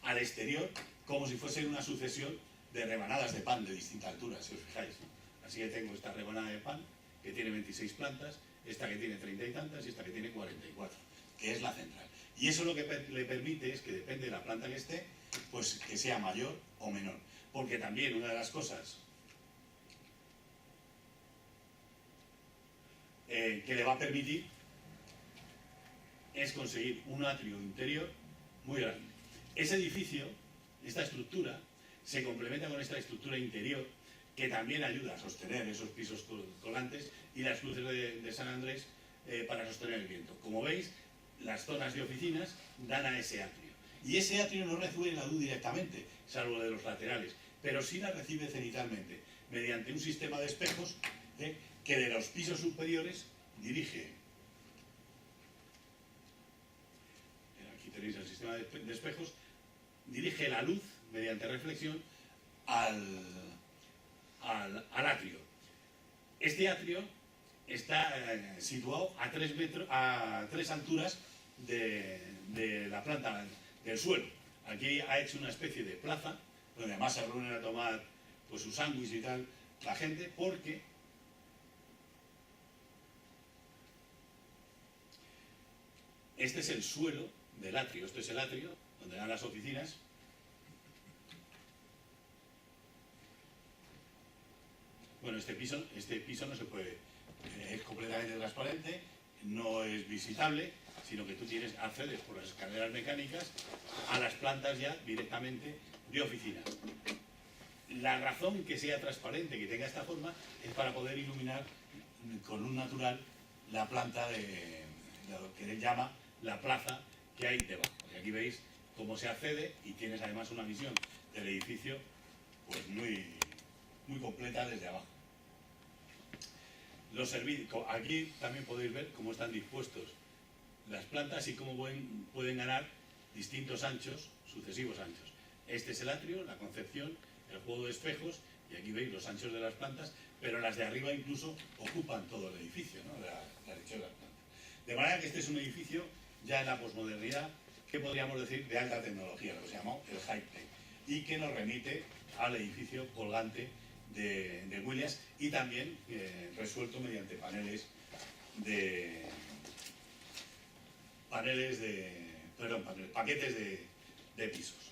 al exterior como si fuese una sucesión de rebanadas de pan de distinta altura, si os fijáis, ¿no? Así que tengo esta rebanada de pan que tiene 26 plantas, esta que tiene 30 y tantas y esta que tiene 44, que es la central. Y eso lo que le permite es que depende de la planta que esté, pues que sea mayor o menor. Porque también una de las cosas que le va a permitir es conseguir un atrio interior muy grande. Ese edificio, esta estructura, se complementa con esta estructura interior que también ayuda a sostener esos pisos colgantes y las cruces de San Andrés para sostener el viento. Como veis, las zonas de oficinas dan a ese atrio. Y ese atrio no recibe la luz directamente, salvo de los laterales, pero sí la recibe cenitalmente, mediante un sistema de espejos que de los pisos superiores dirige. Aquí tenéis el sistema de espejos, dirige la luz mediante reflexión al atrio. Este atrio está situado a 3 alturas de la planta del suelo. Aquí ha hecho una especie de plaza donde además se reúnen a tomar pues sus sándwiches y tal la gente, porque este es el suelo del atrio. Esto es el atrio donde dan las oficinas. Bueno, este piso no se puede, es completamente transparente, no es visitable, sino que tú accedes por las escaleras mecánicas a las plantas ya directamente de oficina. La razón que sea transparente, que tenga esta forma, es para poder iluminar con luz natural la planta de lo que él llama la plaza que hay debajo. Y aquí veis cómo se accede y tienes además una visión del edificio pues muy completa desde abajo. Los servicios, aquí también podéis ver cómo están dispuestos las plantas y cómo pueden ganar distintos anchos, sucesivos anchos. Este es el atrio, la concepción, el juego de espejos, y aquí veis los anchos de las plantas, pero las de arriba incluso ocupan todo el edificio, ¿no? la anchura de las plantas. De manera que este es un edificio ya en la posmodernidad, que podríamos decir de alta tecnología, lo que se llama el high-tech, y que nos remite al edificio colgante de Williams, y también resuelto mediante paquetes de pisos.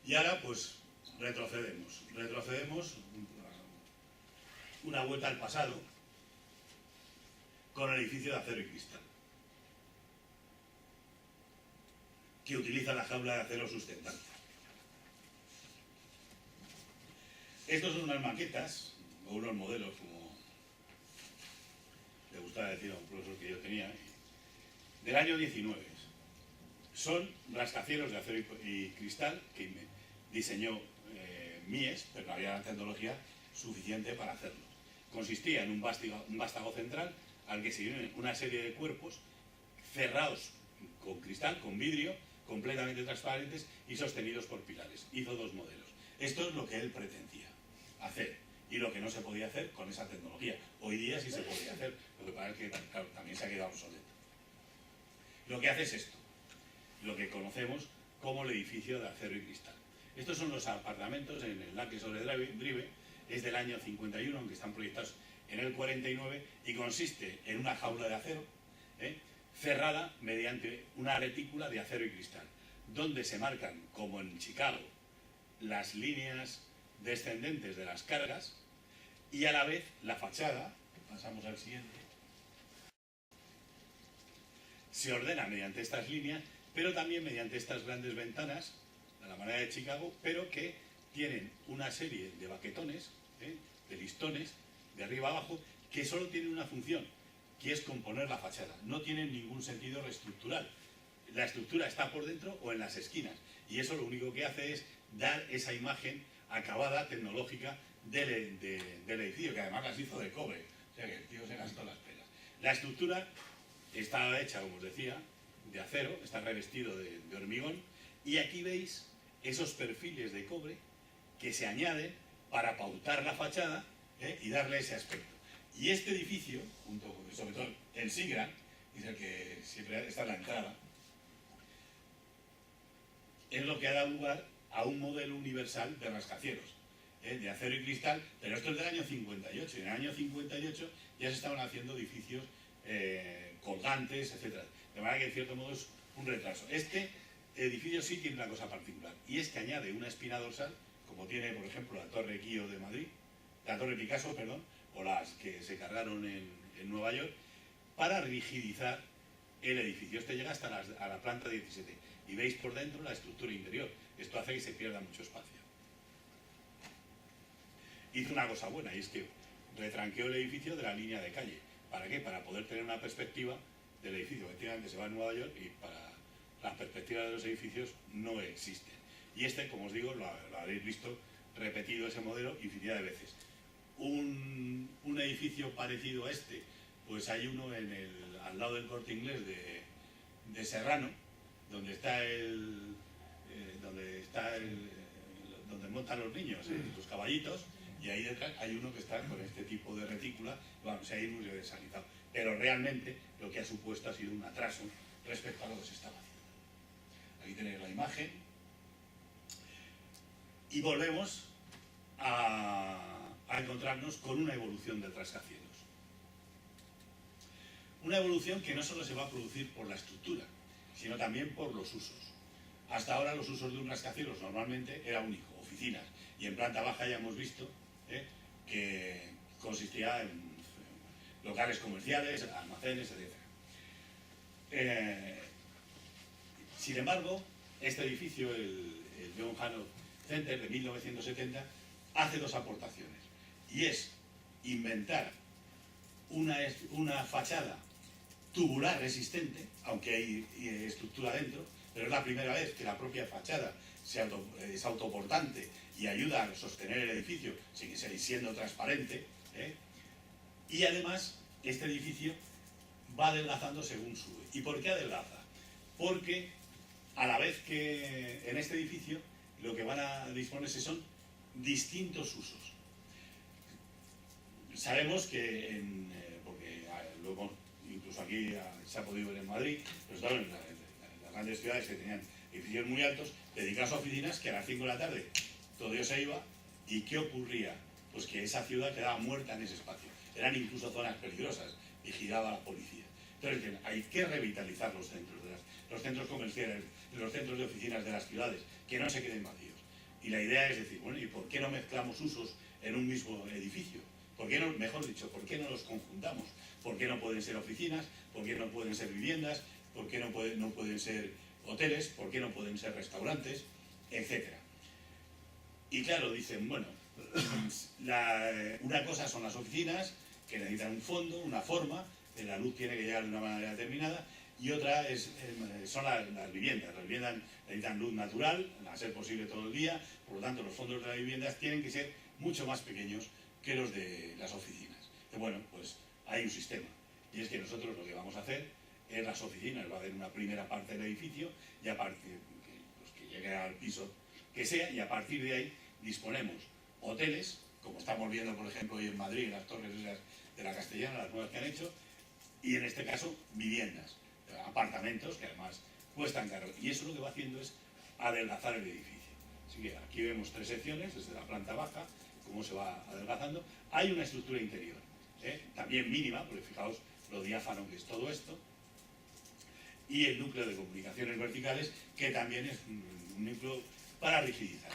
Y ahora pues retrocedemos una vuelta al pasado con el edificio de acero y cristal, que utiliza la jaula de acero sustentante. Estos son unas maquetas, o unos modelos, como le gustaba decir a un profesor que yo tenía, del año 19. Son rascacielos de acero y cristal que diseñó Mies, pero no había la tecnología suficiente para hacerlo. Consistía en un vástago central al que se unen una serie de cuerpos cerrados con cristal, con vidrio, completamente transparentes y sostenidos por pilares. Hizo 2 modelos. Esto es lo que él pretendía hacer y lo que no se podía hacer con esa tecnología. Hoy día sí se podría hacer, lo que pasa es que claro, también se ha quedado obsoleto. Lo que hace es esto, lo que conocemos como el edificio de acero y cristal. Estos son los apartamentos en el Laque sobre Drive, es del año 51, aunque están proyectados en el 49, y consiste en una jaula de acero cerrada mediante una retícula de acero y cristal, donde se marcan, como en Chicago, las líneas descendentes de las cargas y a la vez la fachada, pasamos al siguiente, se ordena mediante estas líneas, pero también mediante estas grandes ventanas, a la manera de Chicago, pero que tienen una serie de baquetones, de listones, de arriba abajo, que solo tienen una función, que es componer la fachada. No tienen ningún sentido reestructural. La estructura está por dentro o en las esquinas, y eso lo único que hace es dar esa imagen acabada, tecnológica del edificio, que además las hizo de cobre, o sea que el tío se gastó las pelas. La estructura está hecha, como os decía, de acero, está revestido de hormigón, y aquí veis esos perfiles de cobre que se añaden para pautar la fachada y darle ese aspecto. Y este edificio, junto con, sobre todo el Sigra, dice que siempre está en la entrada, es lo que ha dado lugar a un modelo universal de rascacielos, de acero y cristal, pero esto es del año 58, y en el año 58 ya se estaban haciendo edificios colgantes, etc. De manera que en cierto modo es un retraso. Este edificio sí tiene una cosa particular, y es que añade una espina dorsal, como tiene por ejemplo la Torre Kío de Madrid, la Torre Picasso, perdón, o las que se cargaron en Nueva York, para rigidizar el edificio. Este llega hasta a la planta 17 y veis por dentro la estructura interior. Esto hace que se pierda mucho espacio. Hizo una cosa buena, y es que retranqueó el edificio de la línea de calle. ¿Para qué? Para poder tener una perspectiva del edificio. Efectivamente se va a Nueva York y para las perspectivas de los edificios no existen. Y este, como os digo, lo habéis visto repetido ese modelo infinidad de veces. Un edificio parecido a este, pues hay uno al lado del Corte Inglés de Serrano, donde está donde montan los niños, los caballitos, y ahí detrás hay uno que está con este tipo de retícula. Bueno, se ha universalizado, pero realmente lo que ha supuesto ha sido un atraso respecto a lo que se estaba haciendo. Aquí tenéis la imagen y volvemos a encontrarnos con una evolución del rascacielos. Una evolución que no solo se va a producir por la estructura, sino también por los usos. Hasta ahora los usos de un rascacielos normalmente era único, oficinas, y en planta baja ya hemos visto que consistía en locales comerciales, almacenes, etc. Sin embargo, este edificio, el John Hanover Center de 1970, hace dos aportaciones, y es inventar una fachada tubular resistente, aunque hay estructura dentro, pero es la primera vez que la propia fachada es autoportante y ayuda a sostener el edificio siendo transparente, y además este edificio va adelgazando según sube. ¿Y por qué adelgaza? Porque a la vez que en este edificio lo que van a disponerse son distintos usos. Sabemos que, porque lo hemos, incluso aquí se ha podido ver en Madrid, pero claro, en las grandes ciudades que tenían edificios muy altos, dedicados a oficinas, que a las 5 de la tarde todo ello se iba, ¿y qué ocurría? Pues que esa ciudad quedaba muerta en ese espacio. Eran incluso zonas peligrosas, vigilaba la policía. Entonces hay que revitalizar los centros comerciales, los centros de oficinas de las ciudades, que no se queden vacíos. Y la idea es decir, bueno, ¿y por qué no mezclamos usos en un mismo edificio? ¿Por qué no, mejor dicho, por qué no los conjuntamos? ¿Por qué no pueden ser oficinas? ¿Por qué no pueden ser viviendas? ¿Por qué no pueden ser hoteles? ¿Por qué no pueden ser restaurantes? Etcétera. Y claro, dicen, bueno, una cosa son las oficinas, que necesitan un fondo, una forma, la luz tiene que llegar de una manera determinada, y otra son las viviendas. Las viviendas necesitan luz natural, a ser posible todo el día, por lo tanto los fondos de las viviendas tienen que ser mucho más pequeños que los de las oficinas. Y bueno, pues hay un sistema, y es que nosotros lo que vamos a hacer es las oficinas, va a haber una primera parte del edificio, y a partir que llegue al piso que sea, y a partir de ahí disponemos hoteles, como estamos viendo por ejemplo hoy en Madrid, las torres de la Castellana, las nuevas que han hecho, y en este caso viviendas, apartamentos que además cuestan caro, y eso lo que va haciendo es adelgazar el edificio. Así que aquí vemos 3 secciones, desde la planta baja, cómo se va adelgazando. Hay una estructura interior, también mínima, porque fijaos lo diáfano que es todo esto, y el núcleo de comunicaciones verticales, que también es un núcleo para rigidizar.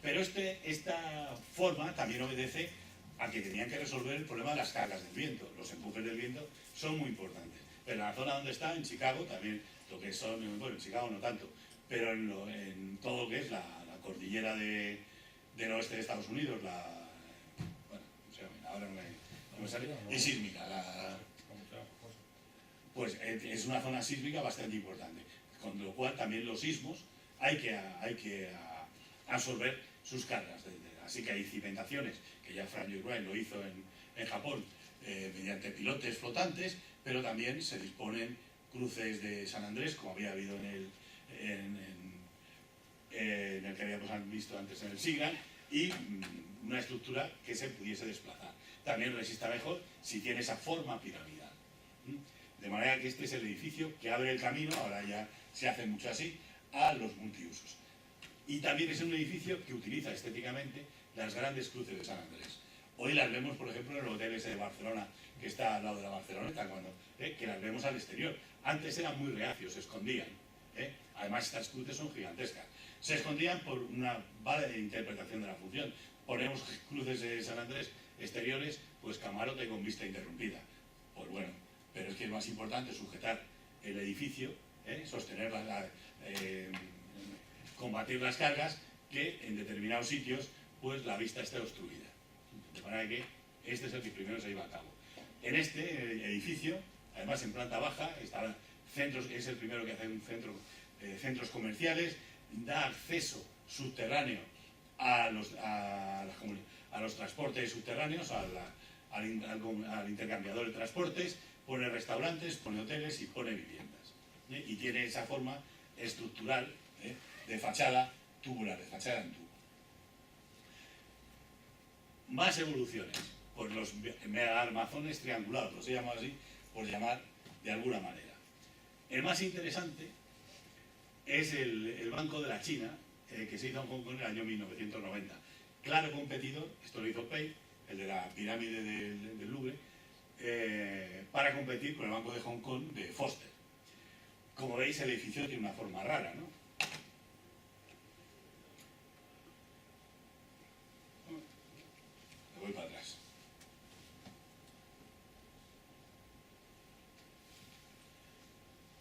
Pero esta forma también obedece a que tenían que resolver el problema de las cargas del viento. Los empujes del viento son muy importantes. Pero en la zona donde está, en Chicago, también lo que son, bueno, en Chicago no tanto, pero en todo lo que es la cordillera del oeste de Estados Unidos, bueno, no sé, ahora no me sale, es sísmica. Pues es una zona sísmica bastante importante, con lo cual también los sismos hay que absorber sus cargas. Así que hay cimentaciones, que ya Frank Lloyd Wright lo hizo en Japón, mediante pilotes flotantes, pero también se disponen cruces de San Andrés, como había habido en el que habíamos visto antes en el Signal, y una estructura que se pudiese desplazar. También resista mejor si tiene esa forma piramidal. De manera que este es el edificio que abre el camino, ahora ya se hace mucho así, a los multiusos. Y también es un edificio que utiliza estéticamente las grandes cruces de San Andrés. Hoy las vemos, por ejemplo, en el hotel ese de Barcelona, que está al lado de la Barceloneta, que las vemos al exterior. Antes eran muy reacios, se escondían. Además, estas cruces son gigantescas. Se escondían por una vale interpretación de la función. Ponemos cruces de San Andrés exteriores, pues camarote con vista interrumpida. Pues bueno, pero es que es más importante sujetar el edificio, sostener combatir las cargas, que en determinados sitios pues la vista esté obstruida. De manera que este es el que primero se lleva a cabo. En este edificio, además en planta baja, es el primero que hace un centros comerciales, da acceso subterráneo a los transportes subterráneos, al intercambiador de transportes, pone restaurantes, pone hoteles y pone viviendas. Y tiene esa forma estructural de fachada tubular, de fachada en tubo. Más evoluciones, pues los armazones triangulados, los he llamado así por llamar de alguna manera. El más interesante es el Banco de la China, que se hizo en Hong Kong en el año 1990. Claro competidor, esto lo hizo Pei, el de la pirámide del Louvre, para competir con el Banco de Hong Kong de Foster. Como veis, el edificio tiene una forma rara, ¿no? Me voy para atrás.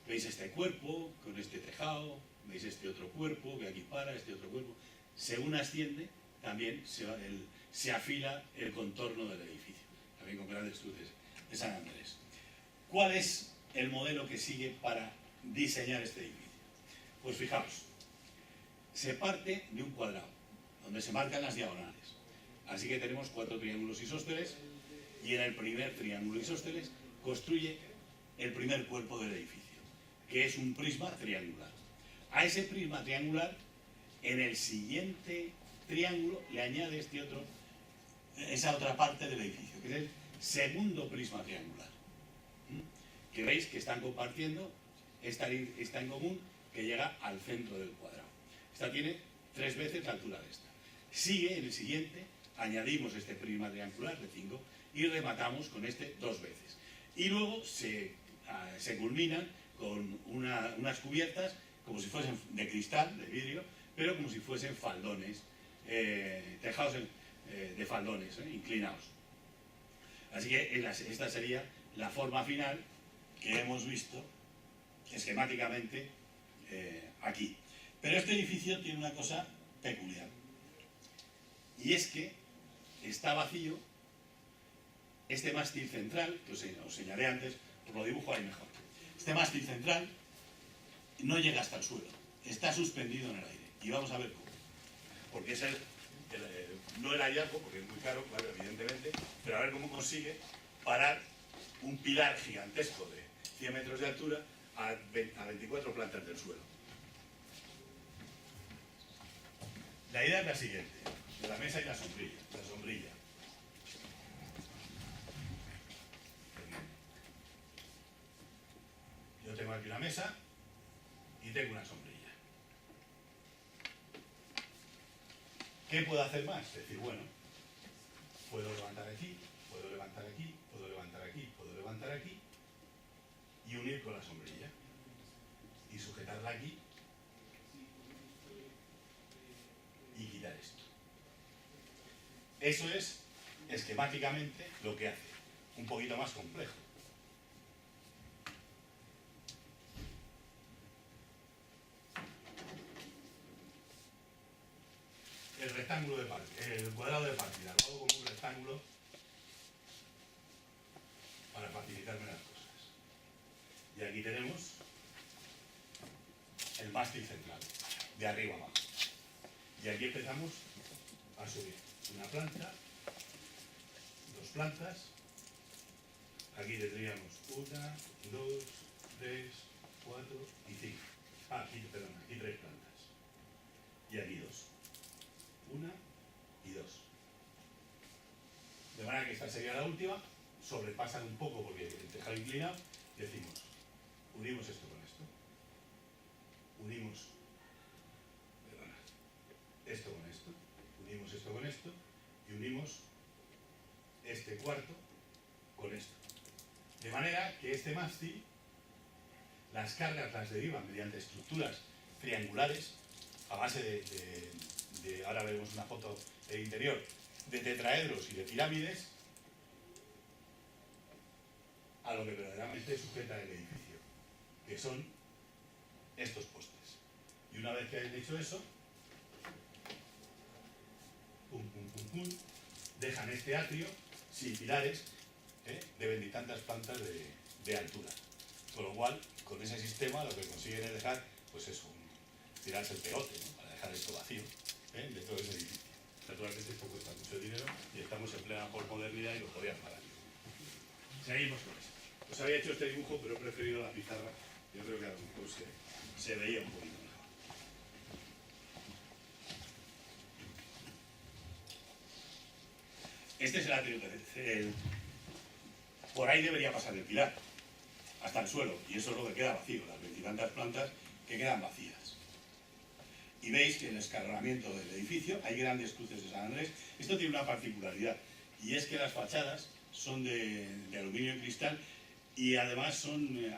¿Veis este cuerpo con este tejado? ¿Veis este otro cuerpo que aquí para, este otro cuerpo? Según asciende, también se afila el contorno del edificio, también con grandes cruces de San Andrés. ¿Cuál es el modelo que sigue para diseñar este edificio? Pues fijaos, se parte de un cuadrado, donde se marcan las diagonales. Así que tenemos 4 triángulos isósceles, y en el primer triángulo isósceles construye el primer cuerpo del edificio, que es un prisma triangular. A ese prisma triangular, en el siguiente triángulo le añade esa otra parte del edificio, que es el segundo prisma triangular. Que veis que están compartiendo, está en común, que llega al centro del cuadrado. Esta tiene 3 veces la altura de esta. Sigue en el siguiente, añadimos este prisma triangular de 5 y rematamos con este 2 veces. Y luego se culminan con unas cubiertas como si fuesen de cristal, de vidrio, pero como si fuesen faldones, tejados de faldones, inclinados. Así que esta sería la forma final que hemos visto esquemáticamente aquí. Pero este edificio tiene una cosa peculiar, y es que está vacío este mástil central, que os señalé antes, os lo dibujo ahí mejor. Este mástil central no llega hasta el suelo, está suspendido en el aire, y vamos a ver cómo. Porque es no el hallazgo, porque es muy caro, claro, evidentemente, pero a ver cómo consigue parar un pilar gigantesco de 100 metros de altura a 24 plantas del suelo. La idea es la siguiente, de la mesa y la sombrilla. Yo tengo aquí una mesa y tengo una sombrilla. ¿Qué puedo hacer más? Es decir, bueno, puedo levantar aquí, puedo levantar aquí, puedo levantar aquí, puedo levantar aquí y unir con la sombrilla y sujetarla aquí y quitar esto. Eso es esquemáticamente lo que hace, un poquito más complejo. El cuadrado de partida, lo hago como un rectángulo para facilitarme las cosas. Y aquí tenemos el mástil central, de arriba abajo. Y aquí empezamos a subir una planta, 2 plantas, aquí tendríamos 1, 2, 3, 4 y 5. Aquí 3 plantas. Y aquí 2. 1 y 2. De manera que esta sería la última, sobrepasan un poco porque el tejado inclinado, decimos, unimos esto con esto, unimos, perdona, esto con esto, unimos esto con esto, y unimos este cuarto con esto. De manera que este mástil, las cargas las derivan mediante estructuras triangulares, a base de ahora veremos una foto del interior, de tetraedros y de pirámides, a lo que verdaderamente sujeta el edificio, que son estos postes. Y una vez que hayan hecho eso, pum, pum, pum, pum, dejan este atrio sin pilares, de veintitantas plantas de altura. Con lo cual, con ese sistema lo que consiguen es dejar, pues eso, tirarse el pegote, ¿no? Para dejar esto vacío, de todo ese edificio. Naturalmente esto cuesta mucho dinero y estamos en plena posmodernidad y lo podían pagar. Seguimos con esto. Os había hecho este dibujo, pero he preferido la pizarra. Yo creo que a lo mejor se veía un poquito mejor. Este es el atrio. Por ahí debería pasar el pilar, hasta el suelo, y eso es lo que queda vacío, las veintitantas plantas que quedan vacías. Y veis que en el escalonamiento del edificio hay grandes cruces de San Andrés. Esto tiene una particularidad, y es que las fachadas son de aluminio y cristal, y además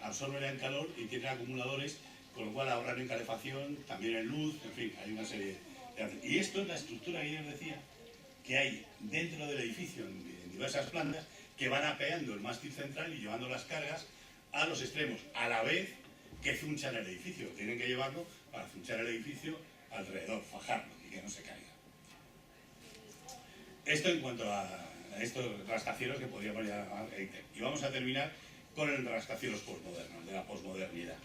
absorben el calor y tienen acumuladores, con lo cual ahorran en calefacción, también en luz, en fin, hay una serie de... Y esto es la estructura que yo os decía, que hay dentro del edificio en diversas plantas, que van apeando el mástil central y llevando las cargas a los extremos, a la vez que zunchan el edificio. Tienen que llevarlo para zunchar el edificio alrededor, fajarlo y que no se caiga. Esto en cuanto a estos rascacielos que podríamos llamar EITER. Y vamos a terminar con el rascacielos posmoderno, de la posmodernidad.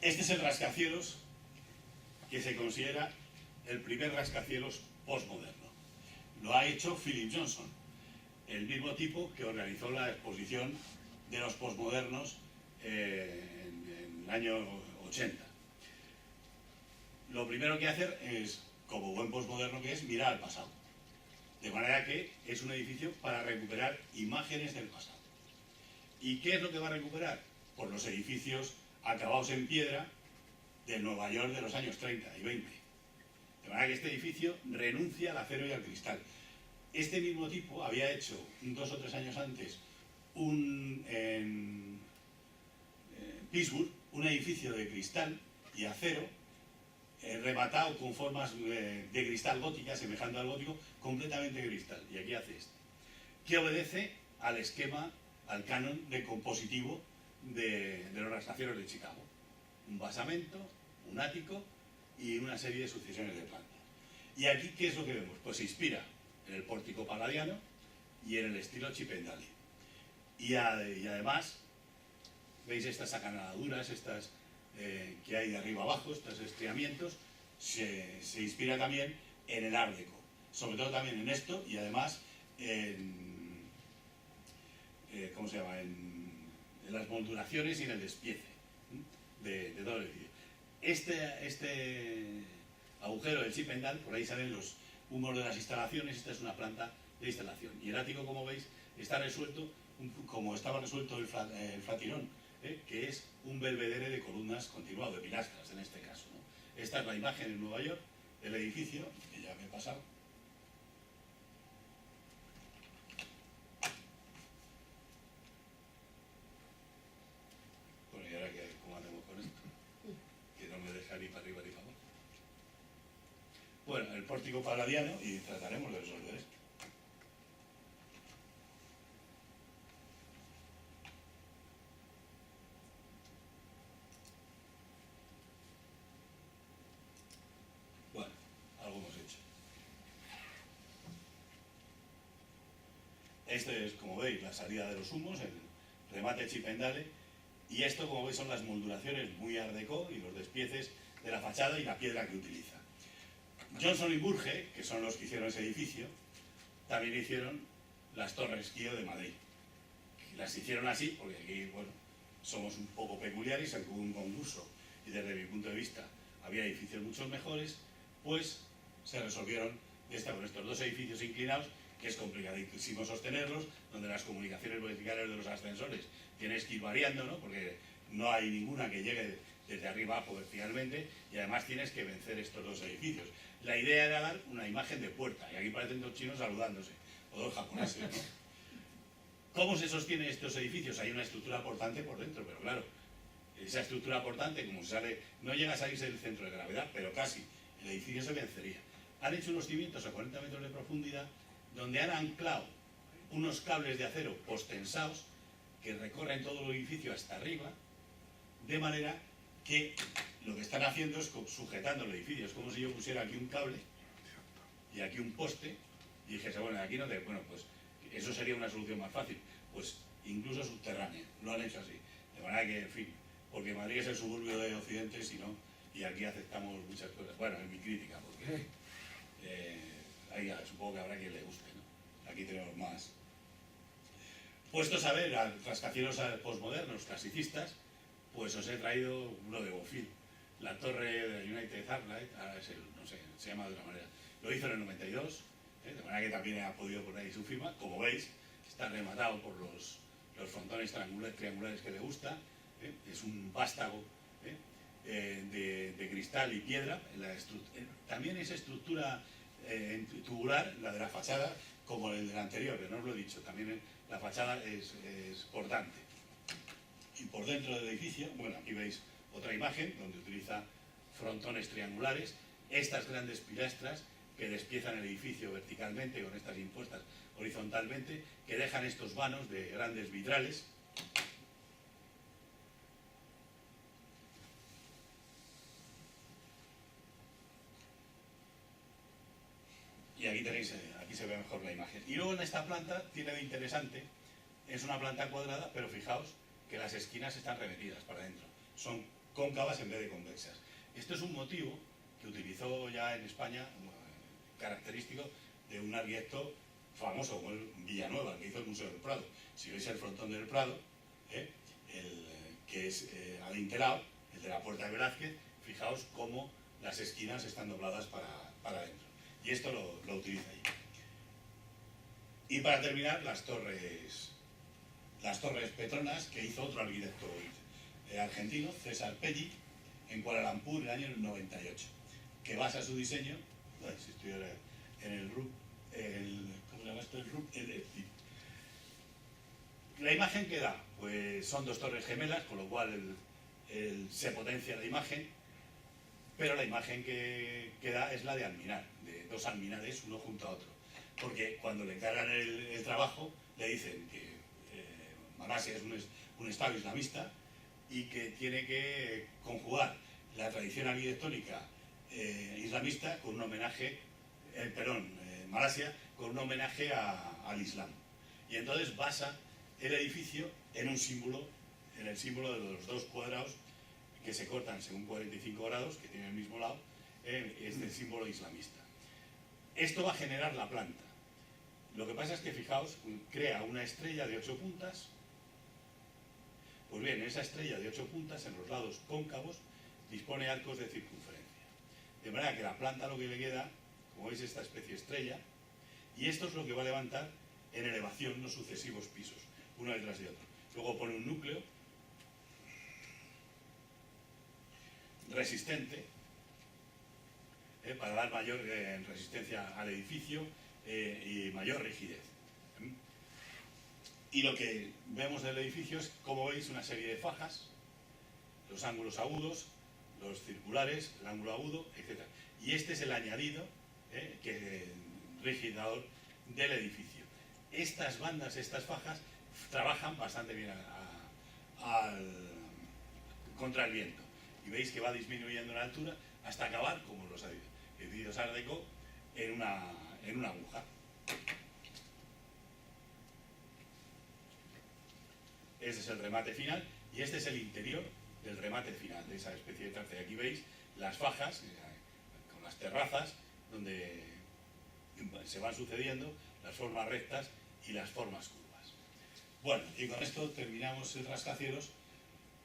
Este es el rascacielos que se considera el primer rascacielos posmoderno. Lo ha hecho Philip Johnson, el mismo tipo que organizó la exposición de los posmodernos en el año 80. Lo primero que hacer es, como buen posmoderno que es, mirar al pasado. De manera que es un edificio para recuperar imágenes del pasado. ¿Y qué es lo que va a recuperar? Pues los edificios acabados en piedra del Nueva York de los años 30 y 20. De manera que este edificio renuncia al acero y al cristal. Este mismo tipo había hecho 2 o 3 años antes en Pittsburgh un edificio de cristal y acero rematado con formas de cristal gótica, semejando al gótico, completamente cristal. Y aquí hace este, que obedece al esquema, al canon de compositivo de los rascacielos de Chicago. Un basamento, un ático y una serie de sucesiones de plantas. Y aquí, ¿qué es lo que vemos? Pues se inspira en el pórtico palladiano y en el estilo Chippendale. Y además, veis estas acanaladuras, estas que hay de arriba abajo, estos estriamientos, se inspira también en el Art Deco, sobre todo también en esto y además en ¿cómo se llama? En las molduraciones y en el despiece de todo el edificio. Este agujero del Chippendale, por ahí salen los humos de las instalaciones. Esta es una planta de instalación. Y el ático, como veis, está resuelto como estaba resuelto el flatirón, que es un belvedere de columnas continuado, de pilastras en este caso, ¿no? Esta es la imagen en Nueva York del edificio, que ya me he pasado. Bueno, ¿y ahora cómo hacemos con esto? Que no me deja ni para arriba ni para abajo. Bueno, el pórtico palladiano, y trataremos de resolver esto. Bueno, algo hemos hecho. Este es, como veis, la salida de los humos, el remate Chippendale, y esto, como veis, son las molduraciones muy Art Deco y los despieces de la fachada y la piedra que utiliza. Johnson y Burge, que son los que hicieron ese edificio, también hicieron las Torres Kio de Madrid. Las hicieron así porque aquí, bueno, somos un poco peculiares, aunque hubo un concurso y desde mi punto de vista había edificios mucho mejores, pues se resolvieron con estos dos edificios inclinados, que es complicadísimo sostenerlos, donde las comunicaciones verticales de los ascensores tienes que ir variando, ¿no? Porque no hay ninguna que llegue desde arriba abajo verticalmente, y además tienes que vencer estos dos edificios. La idea era dar una imagen de puerta, y aquí parecen dos chinos saludándose, o dos japoneses, ¿no? ¿Cómo se sostienen estos edificios? Hay una estructura portante por dentro, pero claro, esa estructura portante, como se sale, no llega a salirse del centro de gravedad, pero casi, el edificio se vencería. Han hecho unos cimientos a 40 metros de profundidad, donde han anclado unos cables de acero postensados que recorren todo el edificio hasta arriba, de manera que lo que están haciendo es sujetando el edificio. Es como si yo pusiera aquí un cable y aquí un poste y dijese, bueno, aquí no te... Bueno, pues eso sería una solución más fácil. Pues incluso subterránea. Lo han hecho así. De manera que, en fin, porque Madrid es el suburbio de Occidente, si no, y aquí aceptamos muchas cosas. Bueno, es mi crítica, porque ahí supongo que habrá quien le guste, ¿no? Aquí tenemos más. Puestos a ver a rascacielos postmodernos, clasicistas, pues os he traído uno de Bofill. La torre de United Artists, no sé, se llama de otra manera. Lo hizo en el 92, de manera que también ha podido poner ahí su firma. Como veis, está rematado por los frontones triangulares que le gusta. Es un vástago de cristal y piedra. También es estructura tubular, la de la fachada, como el del anterior, que no os lo he dicho. También la fachada es portante. Y por dentro del edificio, bueno, aquí veis otra imagen donde utiliza frontones triangulares, estas grandes pilastras que despiezan el edificio verticalmente con estas impuestas horizontalmente, que dejan estos vanos de grandes vitrales. Y aquí tenéis, aquí se ve mejor la imagen. Y luego en esta planta tiene de interesante, es una planta cuadrada, pero fijaos que las esquinas están remetidas para adentro. Son cóncavas en vez de convexas. Esto es un motivo que utilizó ya en España, característico de un arquitecto famoso como el Villanueva, que hizo el Museo del Prado. Si veis el frontón del Prado, que es adintelado, el de la Puerta de Velázquez, fijaos cómo las esquinas están dobladas para adentro. Y esto lo utiliza ahí. Y para terminar, las torres Petronas, que hizo otro arquitecto argentino, César Pelli, en Kuala Lumpur en el año 98, que basa su diseño, si estuviera en el RUP, ¿cómo se llama esto? El RUP, la imagen que da, pues son dos torres gemelas, con lo cual se potencia la imagen, pero la imagen que da es la de alminar, de dos alminares uno junto a otro, porque cuando le encargan el trabajo le dicen que Malasia es un estado islamista y que tiene que conjugar la tradición arquitectónica islamista con un homenaje, Malasia con un homenaje al Islam. Y entonces basa el edificio en un símbolo, en el símbolo de los dos cuadrados que se cortan según 45 grados, que tienen el mismo lado, es el símbolo islamista. Esto va a generar la planta. Lo que pasa es que, fijaos, crea una estrella de 8 puntas. Pues bien, esa estrella de 8 puntas en los lados cóncavos dispone arcos de circunferencia. De manera que la planta lo que le queda, como veis, esta especie de estrella, y esto es lo que va a levantar en elevación los sucesivos pisos, uno detrás de otro. Luego pone un núcleo resistente para dar mayor resistencia al edificio y mayor rigidez. Y lo que vemos del edificio es, como veis, una serie de fajas, los ángulos agudos, los circulares, el ángulo agudo, etc. Y este es el añadido rigidador del edificio. Estas bandas, estas fajas, trabajan bastante bien contra el viento. Y veis que va disminuyendo en altura hasta acabar, como los edificios Art Deco, en una aguja. Este es el remate final y este es el interior del remate final de esa especie de terraza. Y aquí veis las fajas con las terrazas donde se van sucediendo las formas rectas y las formas curvas. Bueno, y con esto terminamos el rascacielos,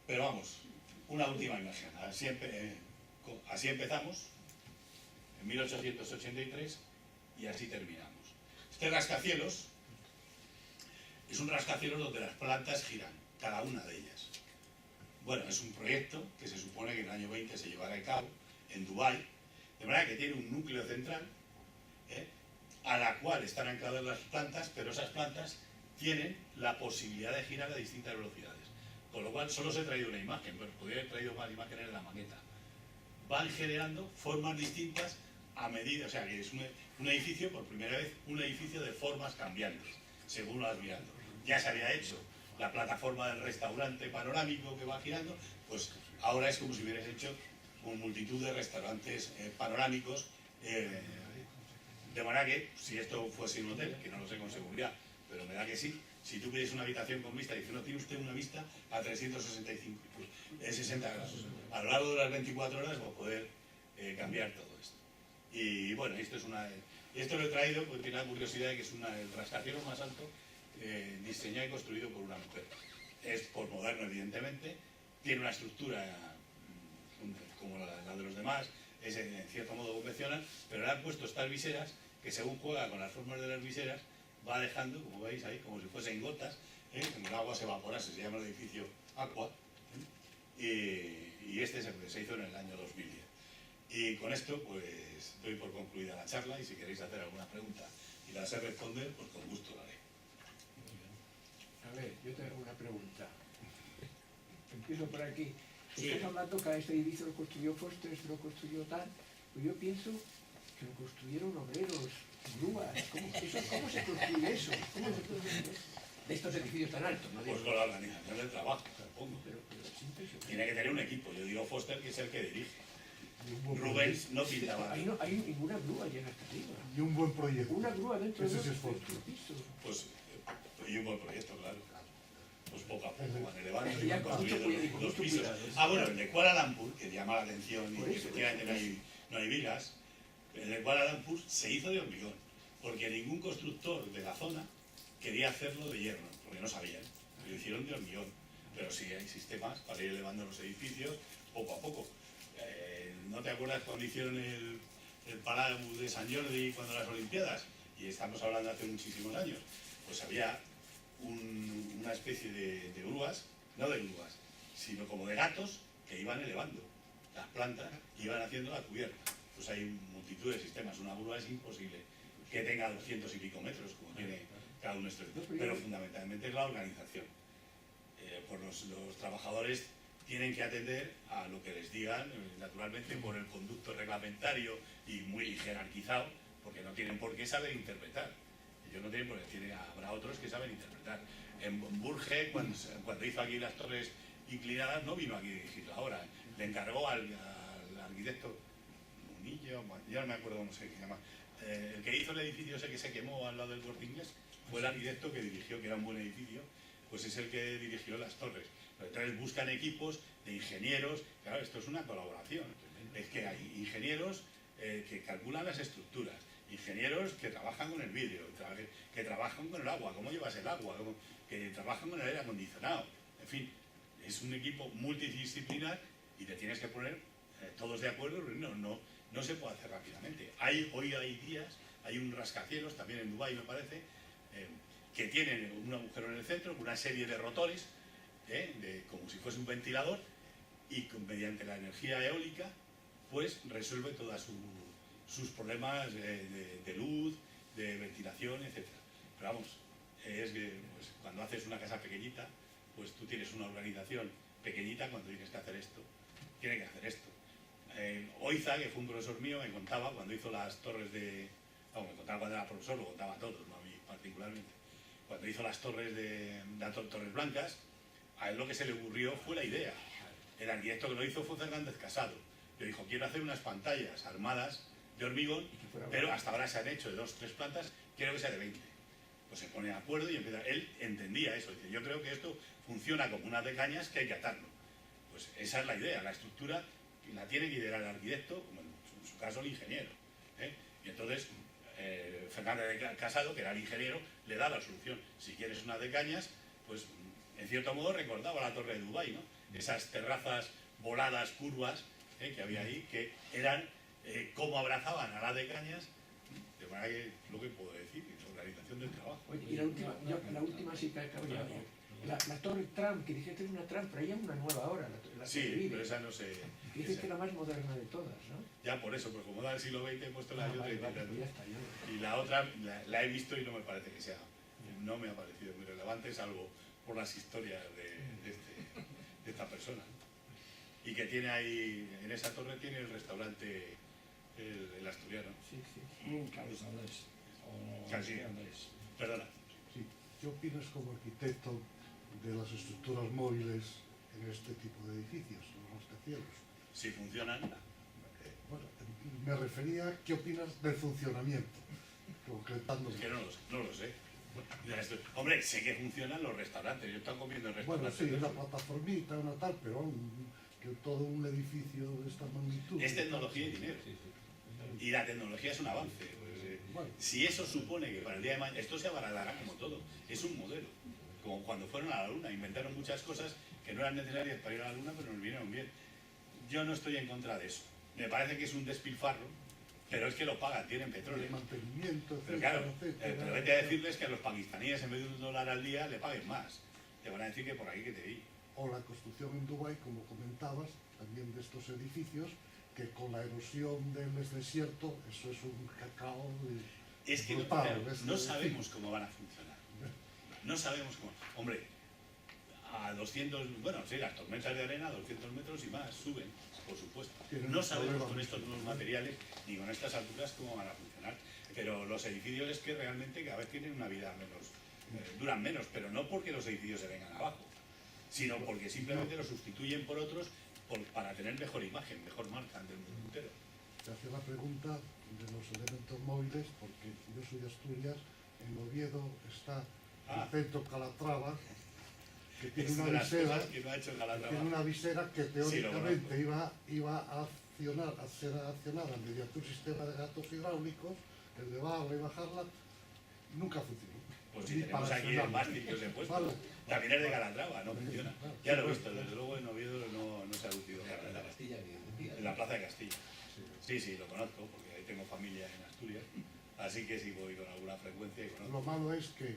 pero vamos, una última imagen. Así empezamos, en 1883, y así terminamos. Este rascacielos es un rascacielos donde las plantas giran, cada una de ellas. Bueno, es un proyecto que se supone que en el año 20 se llevará a cabo en Dubái, de manera que tiene un núcleo central, a la cual están ancladas las plantas, pero esas plantas tienen la posibilidad de girar a distintas velocidades. Con lo cual, solo os he traído una imagen, pero podría haber traído más imágenes de la maqueta. Van generando formas distintas a medida, o sea, que es un edificio, por primera vez, un edificio de formas cambiantes, según lo vas mirando. Ya se había hecho la plataforma del restaurante panorámico que va girando, pues ahora es como si hubieras hecho una multitud de restaurantes panorámicos, de manera que, si esto fuese un hotel, que no lo sé con seguridad, pero me da que sí, si tú pides una habitación con vista y dices, no, tiene usted una vista a 365, pues, 60 grados. A lo largo de las 24 horas va a poder cambiar todo esto. Y bueno, esto lo he traído porque tiene la curiosidad de que es el rascacielos más alto diseñado y construido por una mujer. Es postmoderno, evidentemente, tiene una estructura como la de los demás, es en cierto modo convencional, pero le han puesto estas viseras que, según juega con las formas de las viseras, va dejando, como veis ahí, como si fuesen gotas, como el agua se evaporase, se llama el edificio Aqua, y este se hizo en el año 2010. Y con esto, pues, doy por concluida la charla, y si queréis hacer alguna pregunta y la sé responder, pues con gusto la haré. A ver, yo tengo una pregunta. Empiezo por aquí. Sí. Estás hablando que este edificio lo construyó Foster, lo construyó tal. Pues yo pienso que lo construyeron obreros, grúas. ¿Cómo se construye eso? ¿Cómo se construye eso? De estos edificios tan altos, ¿no? Pues con la organización del trabajo, supongo. Pero es impresionante. Tiene que tener un equipo. Yo digo Foster, que es el que dirige. Y un buen Rubens no pintaba. Ahí no hay ninguna grúa llega hasta arriba. Y un buen proyecto. Una grúa dentro Ese de sí es los Foster. pisos. Pues, y un buen proyecto, claro. Pues poco a poco van elevando Eso y ya van con mucho construyendo cuidado, con los mucho pisos. cuidado. Ah, bueno, el de Kuala Lumpur, que llama la atención y Por que eso, efectivamente no hay vigas, el de Kuala Lumpur se hizo de hormigón, porque ningún constructor de la zona quería hacerlo de hierro, porque no sabían. Lo hicieron de hormigón, pero sí hay sistemas para ir elevando los edificios poco a poco. ¿No te acuerdas cuando hicieron el Palau de Sant Jordi cuando las Olimpiadas? Y estamos hablando hace muchísimos años. Pues había una especie de grúas, no de grúas, sino como de gatos que iban elevando las plantas, iban haciendo la cubierta. Pues hay multitud de sistemas. Una grúa es imposible que tenga 200 y pico metros, como tiene cada uno de estos. Pero fundamentalmente es la organización. Pues los trabajadores tienen que atender a lo que les digan, naturalmente por el conducto reglamentario y muy jerarquizado, porque no tienen por qué saber interpretar. Ellos no tienen por qué, habrá otros que saben interpretar. En Burge, cuando hizo aquí las torres inclinadas, no vino aquí a dirigirla ahora. Le encargó al arquitecto Munillo, ya no me acuerdo cómo se llama, el que hizo el edificio ese que se quemó al lado del Corte Inglés, fue el arquitecto que dirigió, que era un buen edificio, pues es el que dirigió las torres. Entonces buscan equipos de ingenieros, claro, esto es una colaboración. Es que hay ingenieros que calculan las estructuras, ingenieros que trabajan con el vidrio, que trabajan con el agua, cómo llevas el agua, que trabajan con el aire acondicionado. En fin, es un equipo multidisciplinar y te tienes que poner todos de acuerdo, no se puede hacer rápidamente. Hoy hay días, hay un rascacielos, también en Dubái me parece, que tienen un agujero en el centro, con una serie de rotores, como si fuese un ventilador, y mediante la energía eólica pues resuelve todos sus problemas de luz, de ventilación, etc. Pero vamos, es que pues, cuando haces una casa pequeñita, pues tú tienes una organización pequeñita. Cuando tienes que hacer esto, tiene que hacer esto. Oiza, que fue un profesor mío, me contaba cuando hizo las torres de... No, me contaba cuando era profesor, lo contaba a todos, no a mí particularmente. Cuando hizo las torres las Torres Blancas, a él lo que se le ocurrió fue la idea. El arquitecto que lo hizo fue Fernández Casado. Le dijo, quiero hacer unas pantallas armadas de hormigón, pero hasta ahora se han hecho de 2 o 3 plantas, quiero que sea de 20. Pues se pone de acuerdo y empieza. Él entendía eso, dice, yo creo que esto funciona como unas de cañas que hay que atarlo. Pues esa es la idea, la estructura la tiene que liderar el arquitecto, como en su caso el ingeniero. Y entonces Fernández Casado, que era el ingeniero, le da la solución. Si quieres unas de cañas, pues en cierto modo recordaba la Torre de Dubái, ¿no? Esas terrazas voladas, curvas, que había ahí, que eran como abrazaban a la de cañas, de hay lo que puedo decir, organización del trabajo. Oye, y la última sí que acabo ya. La Torre Trump, que dijiste que es una Trump, pero hay una nueva ahora, la Sí, Torre Vive, pero esa no sé. que dice que es la más moderna de todas, ¿no? Ya por eso, pero como da el siglo XX he puesto la de Vale, otra vale, pues ya está, ya. y la otra la he visto y no me parece que sea, no me ha parecido muy relevante, salvo por las historias de esta persona. Y que tiene ahí, en esa torre tiene el restaurante el asturiano. Sí, sí. Carlos Andrés. O Casi. Andrés. Perdona. Sí. ¿Qué opinas como arquitecto de las estructuras móviles en este tipo de edificios, los rascacielos? Si funcionan, Bueno, me refería, ¿qué opinas del funcionamiento? Concretando. es que no lo sé. Hombre, sé que funcionan los restaurantes, yo estoy comiendo en Bueno, restaurantes. sí, una plataformita, una tal, pero que todo un edificio de esta magnitud. Es tecnología y dinero. Y la tecnología es un avance. Bueno, Si eso supone que para el día de mañana, esto se abaratará como todo, es un modelo. Como cuando fueron a la Luna, inventaron muchas cosas que no eran necesarias para ir a la Luna, pero nos vinieron bien. Yo no estoy en contra de eso. Me parece que es un despilfarro, pero es que lo pagan, tienen petróleo. el mantenimiento, Pero etcétera, claro, etcétera. pero vete a decirles que a los pakistaníes en vez de $1 al día le paguen más. Te van a decir que por ahí que te vi. O la construcción en Dubái, como comentabas, también de estos edificios, que con la erosión del desierto, eso es un cacao Es que brutal. no sabemos cómo van a funcionar. No sabemos cómo. Hombre, a 200, bueno, sí, las tormentas de arena a 200 metros y más suben, por supuesto. Tienen No un sabemos problema con muy estos nuevos serio. materiales ni con estas alturas cómo van a funcionar. Pero los edificios es que realmente cada vez tienen una vida menos, duran menos, pero no porque los edificios se vengan abajo, sino porque simplemente los sustituyen por otros para tener mejor imagen, mejor marca ante el mundo entero. Te hacía la pregunta de los elementos móviles, porque yo soy de Asturias, en Oviedo está el centro Calatrava, que tiene Es una de las visera, cosas que no ha hecho Calatrava. tiene una visera que Sí, lo teóricamente conozco. iba a ser accionada mediante un sistema de gatos hidráulicos, elevarla y bajarla, nunca funcionó. Pues si Ni tenemos para aquí el accionarla. mástil que os he puesto, Vale. también es de Calatrava, no funciona. Claro. Ya lo he visto, desde luego en Oviedo no se ha lucido En la Calatrava. Castilla, evidentemente. En la Plaza de Castilla. Sí, lo conozco, porque ahí tengo familia en Asturias, así que sí voy con alguna frecuencia y Lo conozco. malo es que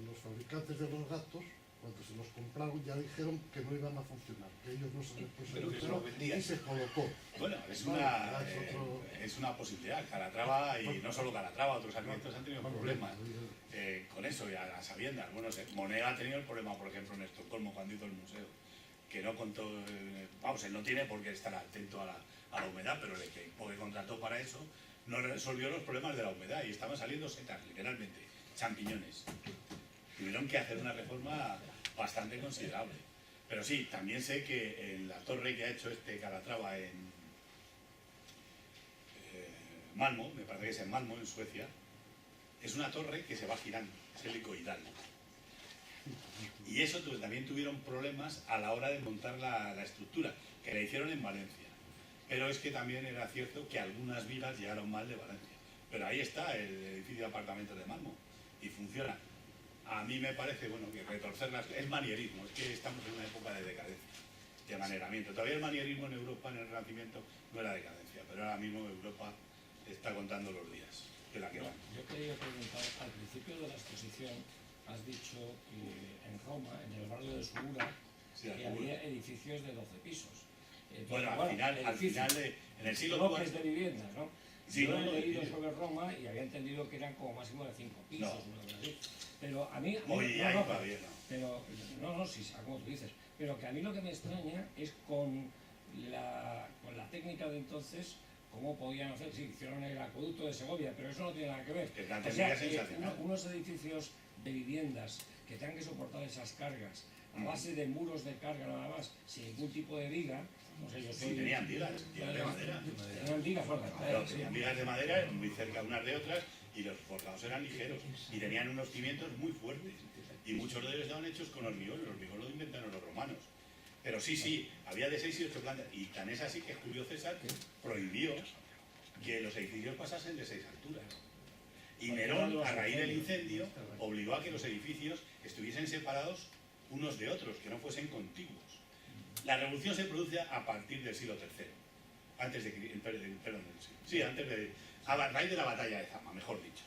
los fabricantes de los gatos, cuando se los compraron, ya dijeron que no iban a funcionar, que ellos no se Pero que se responsabilizaron los vendían. y se colocó. Bueno, es una posibilidad. Calatrava, y no solo Calatrava, otros arquitectos han tenido problemas con eso, y a las sabiendas. Bueno, Monet ha tenido el problema, por ejemplo, en Estocolmo, cuando hizo el museo, que no contó, vamos, él no tiene por qué estar atento a la humedad, pero el equipo que contrató para eso no resolvió los problemas de la humedad y estaban saliendo setas, literalmente, champiñones. Tuvieron que hacer una reforma bastante considerable. Pero sí, también sé que en la torre que ha hecho Calatrava en Malmö, me parece que es en Malmö, en Suecia, es una torre que se va girando, es helicoidal. Y eso también tuvieron problemas a la hora de montar la estructura, que la hicieron en Valencia. Pero es que también era cierto que algunas vigas llegaron mal de Valencia. Pero ahí está el edificio de apartamentos de Malmö y funciona. A mí me parece, bueno, que retorcerlas es manierismo, es que estamos en una época de decadencia, de amaneramiento. Todavía el manierismo en Europa, en el Renacimiento, no era decadencia, pero ahora mismo Europa está contando los días, que la que van. Yo quería preguntar, al principio de la exposición has dicho que en Roma, en el barrio de Subura, Sí, que había edificios de 12 pisos. Bueno, al final, en el siglo bloques IV, de viviendas, ¿no? Sí, Yo no, he no, leído edificios. sobre Roma y había entendido que eran como máximo de 5 pisos, No. una cosa así. Pero a mí hoy no, ahí no, todavía no. pero no, sí, como tú dices, pero que a mí lo que me extraña es con la técnica de entonces, cómo podían hacer, sí, hicieron el acueducto de Segovia, pero eso no tiene nada que ver. Es la O técnica sea, sensacional. unos edificios de viviendas que tengan que soportar esas cargas a base de muros de carga nada más, sin ningún tipo de viga, no sé, yo soy... Sí, tenían vigas de madera. Tenían vigas, bueno, Pero sí. tenían vigas de madera muy cerca unas de otras y los forjados eran ligeros y tenían unos cimientos muy fuertes y muchos de ellos estaban hechos con hormigón, el hormigón lo inventaron los romanos. Pero sí, había de 6 y 8 plantas y tan es así que Julio César prohibió que los edificios pasasen de 6 alturas. Y Nerón, a raíz del incendio, obligó a que los edificios estuviesen separados unos de otros, que no fuesen contiguos. La revolución se produce a partir del siglo III, antes de, perdón, sí, antes de A raíz de la batalla de Zama, mejor dicho.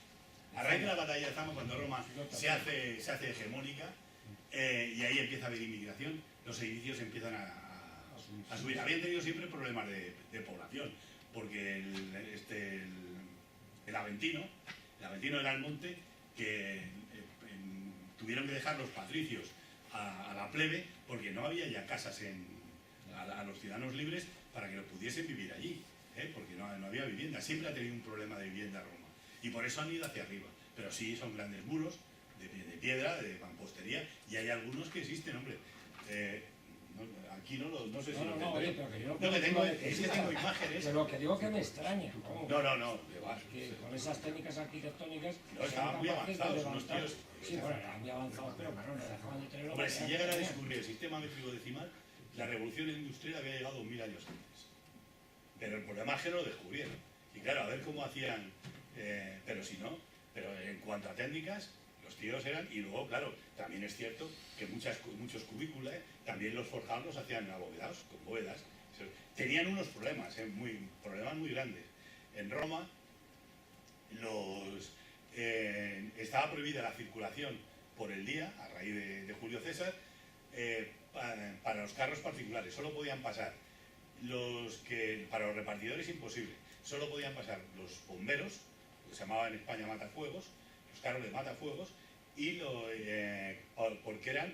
A raíz de la batalla de Zama, cuando Roma se hace hegemónica, y ahí empieza a haber inmigración, los edificios empiezan a subir. Habían tenido siempre problemas de población, porque el Aventino era el monte que tuvieron que dejar los patricios a la plebe, porque no había ya casas a los ciudadanos libres para que lo pudiesen vivir allí, porque no había vivienda. Siempre ha tenido un problema de vivienda Roma, y por eso han ido hacia arriba. Pero sí, son grandes muros de piedra, de mampostería, y hay algunos que existen, hombre. Aquí no sé si lo tengo. Oye, pero que yo No, que tengo, es que tengo imágenes. Pero que digo que me extraña. No. Que con esas técnicas arquitectónicas... No, estaban muy avanzados, unos tíos. Sí, bueno, eran muy avanzados, pero claro, no dejaban de tenerlo. Hombre, si llegan a descubrir el sistema métrico decimal, la revolución industrial había llegado 2000 años antes. Pero el problema es que no lo descubrieron. Y claro, a ver cómo hacían, pero si no, pero en cuanto a técnicas, los tíos eran, y luego, claro, también es cierto que muchos cubículos, también los forjados los hacían abovedados, con bóvedas. Tenían unos problemas, problemas muy grandes. En Roma, estaba prohibida la circulación por el día, a raíz de Julio César, para los carros particulares. Solo podían pasar para los repartidores imposible. Solo podían pasar los bomberos, que se llamaban en España matafuegos, los carros de matafuegos, y porque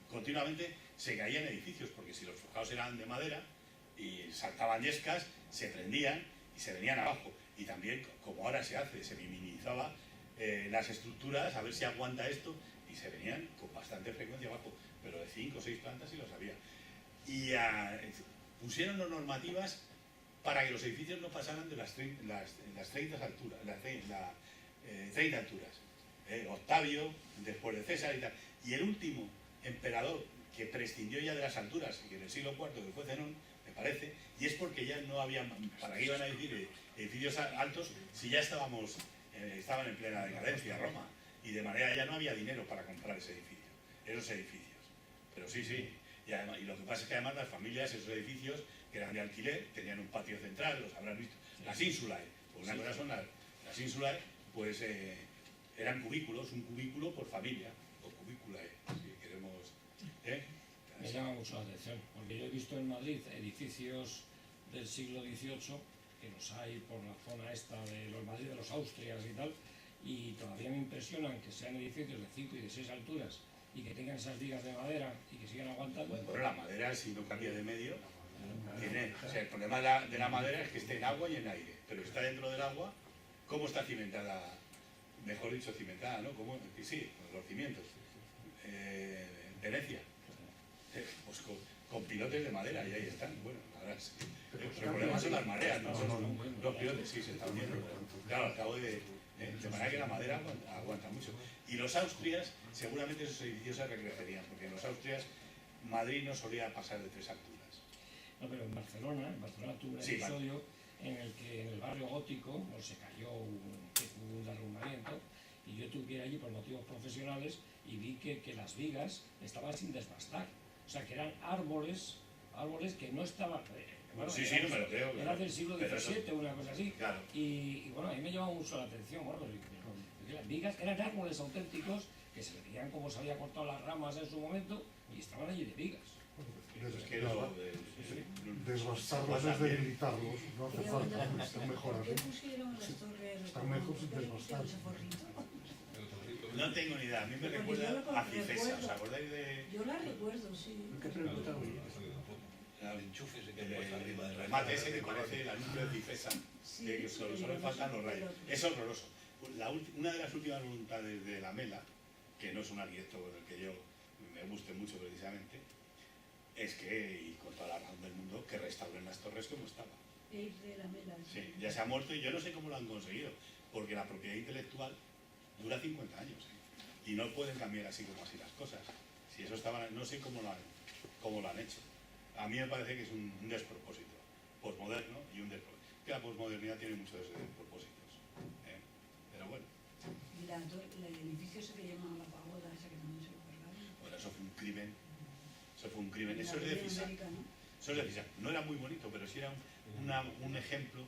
continuamente se caían edificios, porque si los forjados eran de madera y saltaban yescas, se prendían y se venían abajo. Y también, como ahora se hace, se minimizaba las estructuras, a ver si aguanta esto, y se venían con bastante frecuencia abajo, pero de 5 o 6 plantas sí lo sabía. Y pusieron las normativas para que los edificios no pasaran de las 30 alturas, 30 alturas. Octavio, después de César y tal. Y el último emperador que prescindió ya de las alturas, que en el siglo IV, que fue Zenón, me parece, y es porque ya no había, ¿para qué iban a decir edificios altos si ya estaban en plena decadencia Roma? Y de manera ya no había dinero para comprar esos edificios. Pero sí, y lo que pasa es que además las familias, esos edificios que eran de alquiler, tenían un patio central, los habrán visto. Las ínsulae, pues una cosa son las ínsulae, pues eran cubículos, un cubículo por familia, o cubículae, si queremos. Me llama mucho la atención, porque yo he visto en Madrid edificios del siglo XVIII, que los hay por la zona esta de los Madrid, de los Austrias y tal, y todavía me impresionan que sean edificios de 5 y de 6 alturas y que tengan esas vigas de madera y que sigan aguantando. Bueno, la madera, si no cambia de medio, el problema de la madera es que esté en agua y en aire, pero está dentro del agua. ¿Cómo está cimentada? Mejor dicho, cimentada, ¿no? Sí, los cimientos. Venecia. Pues con pilotes de madera, y ahí están. Bueno, ahora sí. El problema son las mareas, ¿no? Los pilotes, sí, se están viendo. Claro, al cabo de manera que la madera aguanta mucho. Y los Austrias, seguramente esos edificios se recrecerían, porque en los Austrias Madrid no solía pasar de 3 alturas. No, pero en Barcelona tuve un episodio en el que en el barrio gótico se cayó un derrumbamiento, y yo tuve que ir allí por motivos profesionales y vi que las vigas estaban sin desbastar. O sea, que eran árboles que no estaban... Bueno, sí, no me lo creo. Era del siglo XVII, una cosa así. Claro. Y bueno, a mí me llamó mucho la atención. Bueno, porque las vigas eran árboles auténticos que se veían como se había cortado las ramas en su momento y estaban allí de vigas. Desbastarlos es debilitarlos, no hace falta, están mejor ¿Por qué así. pusieron las torres? Están mejor sin desbastar. No tengo ni idea, a mí me recuerda a Cifesa, ¿os acordáis de...? Yo la recuerdo, sí. ¿Qué pregunta? El remate ese que parece el anuncio de Cifesa, que solo le faltan los rayos. Es horroroso. Una de las últimas voluntades de Lamela, que no es un arquitecto con el que yo me guste mucho precisamente, es que, y con toda la razón del mundo, que restauren las torres como estaban. De Lamela. Sí, ya se ha muerto y yo no sé cómo lo han conseguido, porque la propiedad intelectual dura 50 años, y no pueden cambiar así como así las cosas. Si eso estaba, no sé cómo lo han hecho. A mí me parece que es un despropósito posmoderno y un despropósito. Que la posmodernidad tiene muchos despropósitos. Pero bueno. Mira, el edificio ese que llaman la pagoda, esa que también se lo cargaron. Bueno, eso fue un crimen. Eso es de Pisa. Eso es de Pisa. No era muy bonito, pero sí era un ejemplo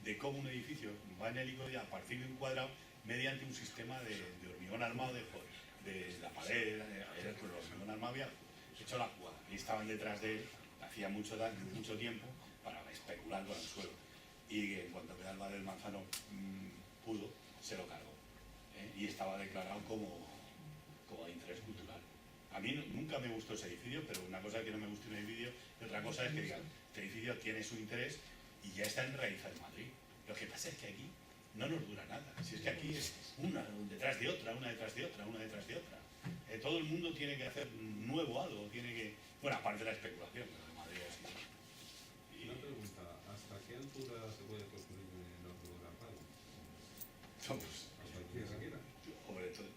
de cómo un edificio va en helicoide a partir de un cuadrado mediante un sistema de hormigón armado de la pared, era con el hormigón armado había hecho la jugada y estaban detrás de él hacía mucho tiempo para especular con el suelo, y en cuanto que Alba del Manzano pudo, se lo cargó, y estaba declarado como de interés cultural. A mí nunca me gustó ese edificio, pero una cosa es que no me guste un edificio y otra cosa es que digan, este edificio tiene su interés y ya está enraizado en Madrid. Lo que pasa es que aquí no nos dura nada. Si es que aquí es una detrás de otra, una detrás de otra, una detrás de otra. Todo el mundo tiene que hacer nuevo algo, tiene que... Bueno, aparte de la especulación, pero de Madrid es así. Una pregunta, ¿hasta qué altura se puede construir en hormigón armado? Somos... ¿Hasta el que se quiera? Sobre todo,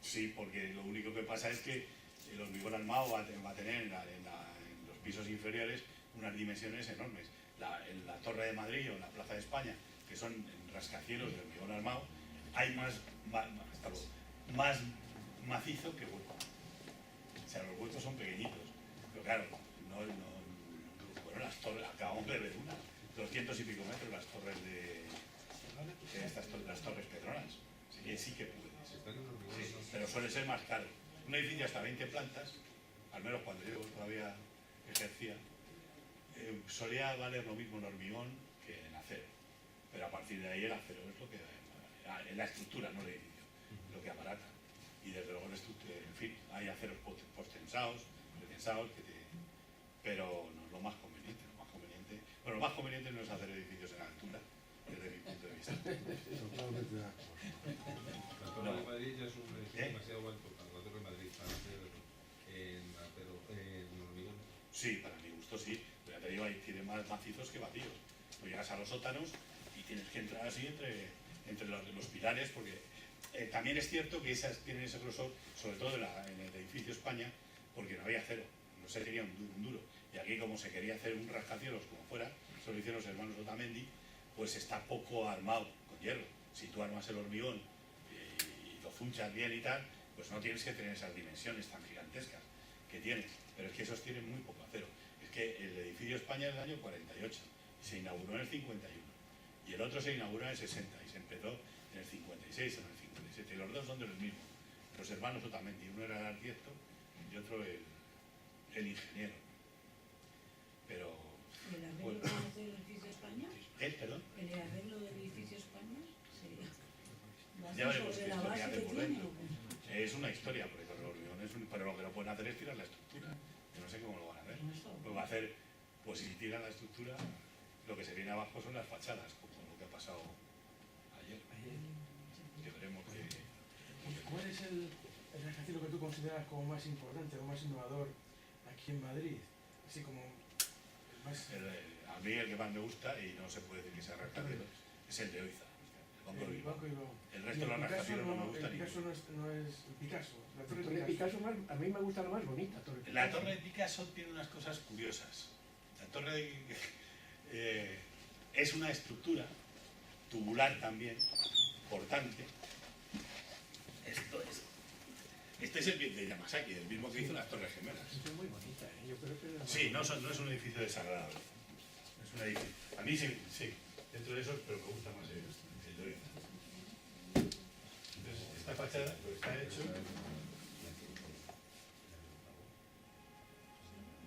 sí, porque lo único que pasa es que el hormigón armado va a tener en los pisos inferiores unas dimensiones enormes. En la Torre de Madrid o en la Plaza de España, que son rascacielos de hormigón armado, hay más macizo que hueco. O sea, los huecos son pequeñitos. Pero claro, bueno, las torres, acabamos de ver una, 200 y pico metros, las torres las torres Petronas. Sí que puedes. Sí, pero suele ser más caro. Un edificio hasta 20 plantas, al menos cuando yo todavía ejercía, solía valer lo mismo en hormigón que en acero. Pero a partir de ahí el acero es lo que... en la estructura, no el edificio, lo que aparata. Y desde luego en fin, hay aceros pretensados, pero no es lo más conveniente. Bueno, lo más conveniente no es hacer edificios en altura, desde mi punto de vista. Totalmente de acuerdo. La Torre de Madrid ya es un edificio demasiado alto para la Torre de Madrid, para hacer en hormigón. Sí, para mi gusto sí, pero ya te digo, ahí tiene más macizos que vacíos. Tú llegas a los sótanos y tienes que entrar así entre los pilares, porque también es cierto que esas tienen ese grosor, sobre todo en el edificio España, porque no había acero, no se tenía un duro. Y aquí, como se quería hacer un rascacielos como fuera, eso lo hicieron los hermanos Otamendi, pues está poco armado con hierro. Si tú armas el hormigón y lo funchas bien y tal, pues no tienes que tener esas dimensiones tan gigantescas que tiene. Pero es que esos tienen muy poco acero. Es que el edificio España es del año 48 y se inauguró en el 51. Y el otro se inauguró en el 60 y se empezó en el 56 o en el 57. Y los dos son de los mismos, los hermanos Otamendi. Uno era el arquitecto y otro el ingeniero. Pero... ¿El arreglo del edificio España? ¿Perdón? ¿El arreglo del edificio España? Sí. Ya veremos sobre qué la es lo que base hace que por tiene. dentro. Es una historia, porque con el hormigón pero lo que no pueden hacer es tirar la estructura. Yo no sé cómo lo van a ver. Pues va a hacer, pues si tiran la estructura, lo que se viene abajo son las fachadas, como lo que ha pasado ayer. Que veremos que... ¿Cuál es el rascacielos que tú consideras como más importante o más innovador aquí en Madrid? Así como el más... A mí el que más me gusta, y no se puede decir que sea rascacielos, es el de Oiza, el Banco de Bilbao. El resto de los rascacielos no me gusta ni. El Picasso no es el Picasso. La Torre de Picasso a mí me gusta la más bonita. La Torre de Picasso tiene unas cosas curiosas. La Torre es una estructura tubular también, portante. Este es el de Yamasaki, el mismo que hizo las Torres Gemelas. Es muy bonita, yo creo que... Sí, no es un edificio desagradable. Es un edificio. A mí sí, dentro de esos, pero me gusta más el de Oiza. Entonces, esta fachada pues, está hecho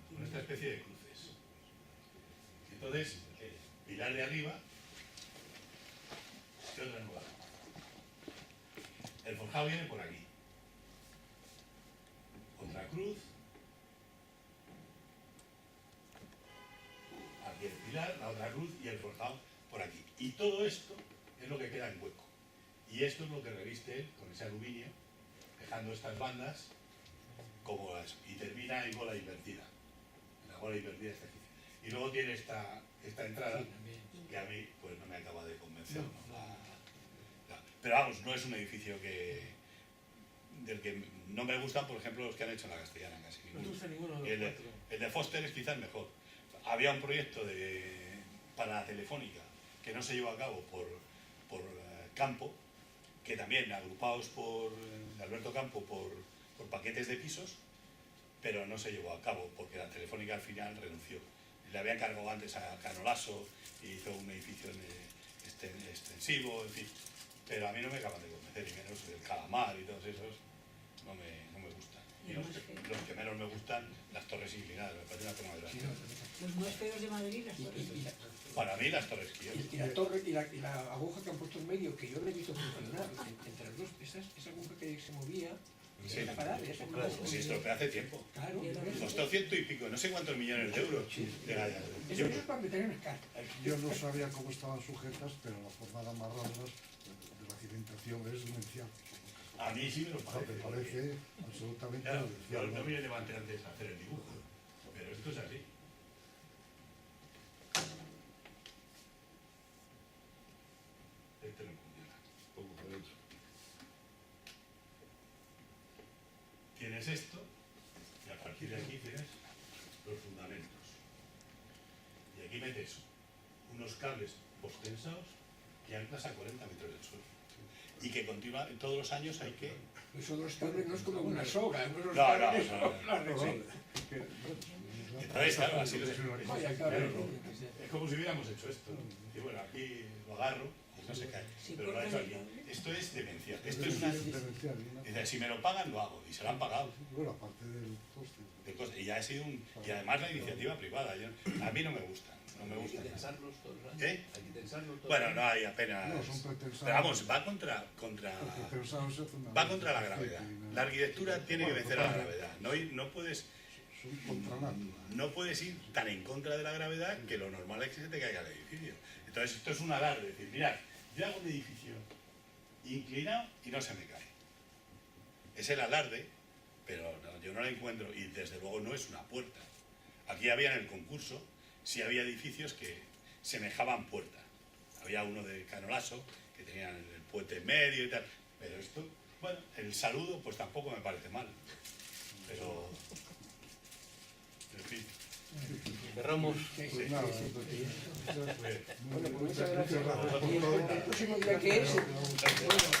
con esta especie de cruces. Entonces, el pilar de arriba, este otro lugar. El forjado viene por aquí. Otra cruz. Aquí el pilar, la otra cruz y el forjado por aquí. Y todo esto es lo que queda en hueco. Y esto es lo que reviste con ese aluminio, dejando estas bandas como las... y termina en bola invertida. En la bola invertida está aquí. Y luego tiene esta entrada, que a mí pues no me acaba de convencer. Pero vamos, no es un edificio del que no me gustan, por ejemplo, los que han hecho en la Castellana, casi No te gusta ninguno de los cuatro. El de Foster es quizás mejor. Había un proyecto para la Telefónica que no se llevó a cabo por Campo, que también agrupados de Alberto Campo por paquetes de pisos, pero no se llevó a cabo porque la Telefónica al final renunció. Le había encargado antes a Canolaso y hizo un edificio extensivo, en fin. Pero a mí no me acaban de convencer, y menos el calamar y todos esos, no me gustan. Y los que menos me gustan, las torres inclinadas, me parece una toma de Sí, la... Los más feos de Madrid, las torres. Para mí las torres Kiosk. y la torre y la aguja que han puesto en medio, que yo no he visto funcionar, entre las dos, esa aguja que se movía, Sí, esa parada, esa se estropeó hace tiempo. Claro, Costó 100 y pico, no sé cuántos millones de euros. eso es para meter en el carta. Yo no sabía cómo estaban sujetas, pero la forma de amarrarlas de la cimentación es demencial. A mí sí me lo O sea, parece. me parece absolutamente Claro, yo demencial, no ¿no? me levanté antes a hacer el dibujo, pero esto es así. Este no funciona, poco por dentro. Tienes esto, y a partir de aquí tienes los fundamentos. Y aquí metes unos cables postensados que anclas a 40 metros del suelo. Y que continúa, todos los años hay que... Eso de los cables no es como una soga, no, los No, cables no, son las No, no, reses. Entonces, claro, así Vaya, claro. es como si hubiéramos hecho esto. Y bueno, aquí lo agarro y no se cae. Sí, Pero lo he hecho aquí. Esto es demencial. Esto es una... demencial, ¿no? Dice, si me lo pagan, lo hago. Y se lo han pagado. Bueno, aparte del coste. De cosas. Y ya ha sido un... Y además la iniciativa privada. A mí no me gusta. No me gusta. Hay que tensarlos todos los años. ¿Eh? Hay que tensarlos todos Bueno, los no años. hay apenas... No, son pretensados. Pero vamos, va contra Pretensados es una- va contra la gravedad. La arquitectura tiene que vencer a la gravedad. No puedes... Son contra natura. No puedes ir tan en contra de la gravedad que lo normal es que se te caiga el edificio. Entonces esto es un alarde, es decir, mirad, yo hago un edificio inclinado y no se me cae. Es el alarde, pero no, yo no la encuentro y desde luego no es una puerta. Aquí había en el concurso, sí había edificios que semejaban puerta. Había uno de Canolaso que tenían el puente en medio y tal, pero esto, bueno, el saludo pues tampoco me parece mal. Pero... En fin. Cerramos. Pues nada, Bueno, pues muchas gracias. Muchas gracias por Y todo. el próximo día que es...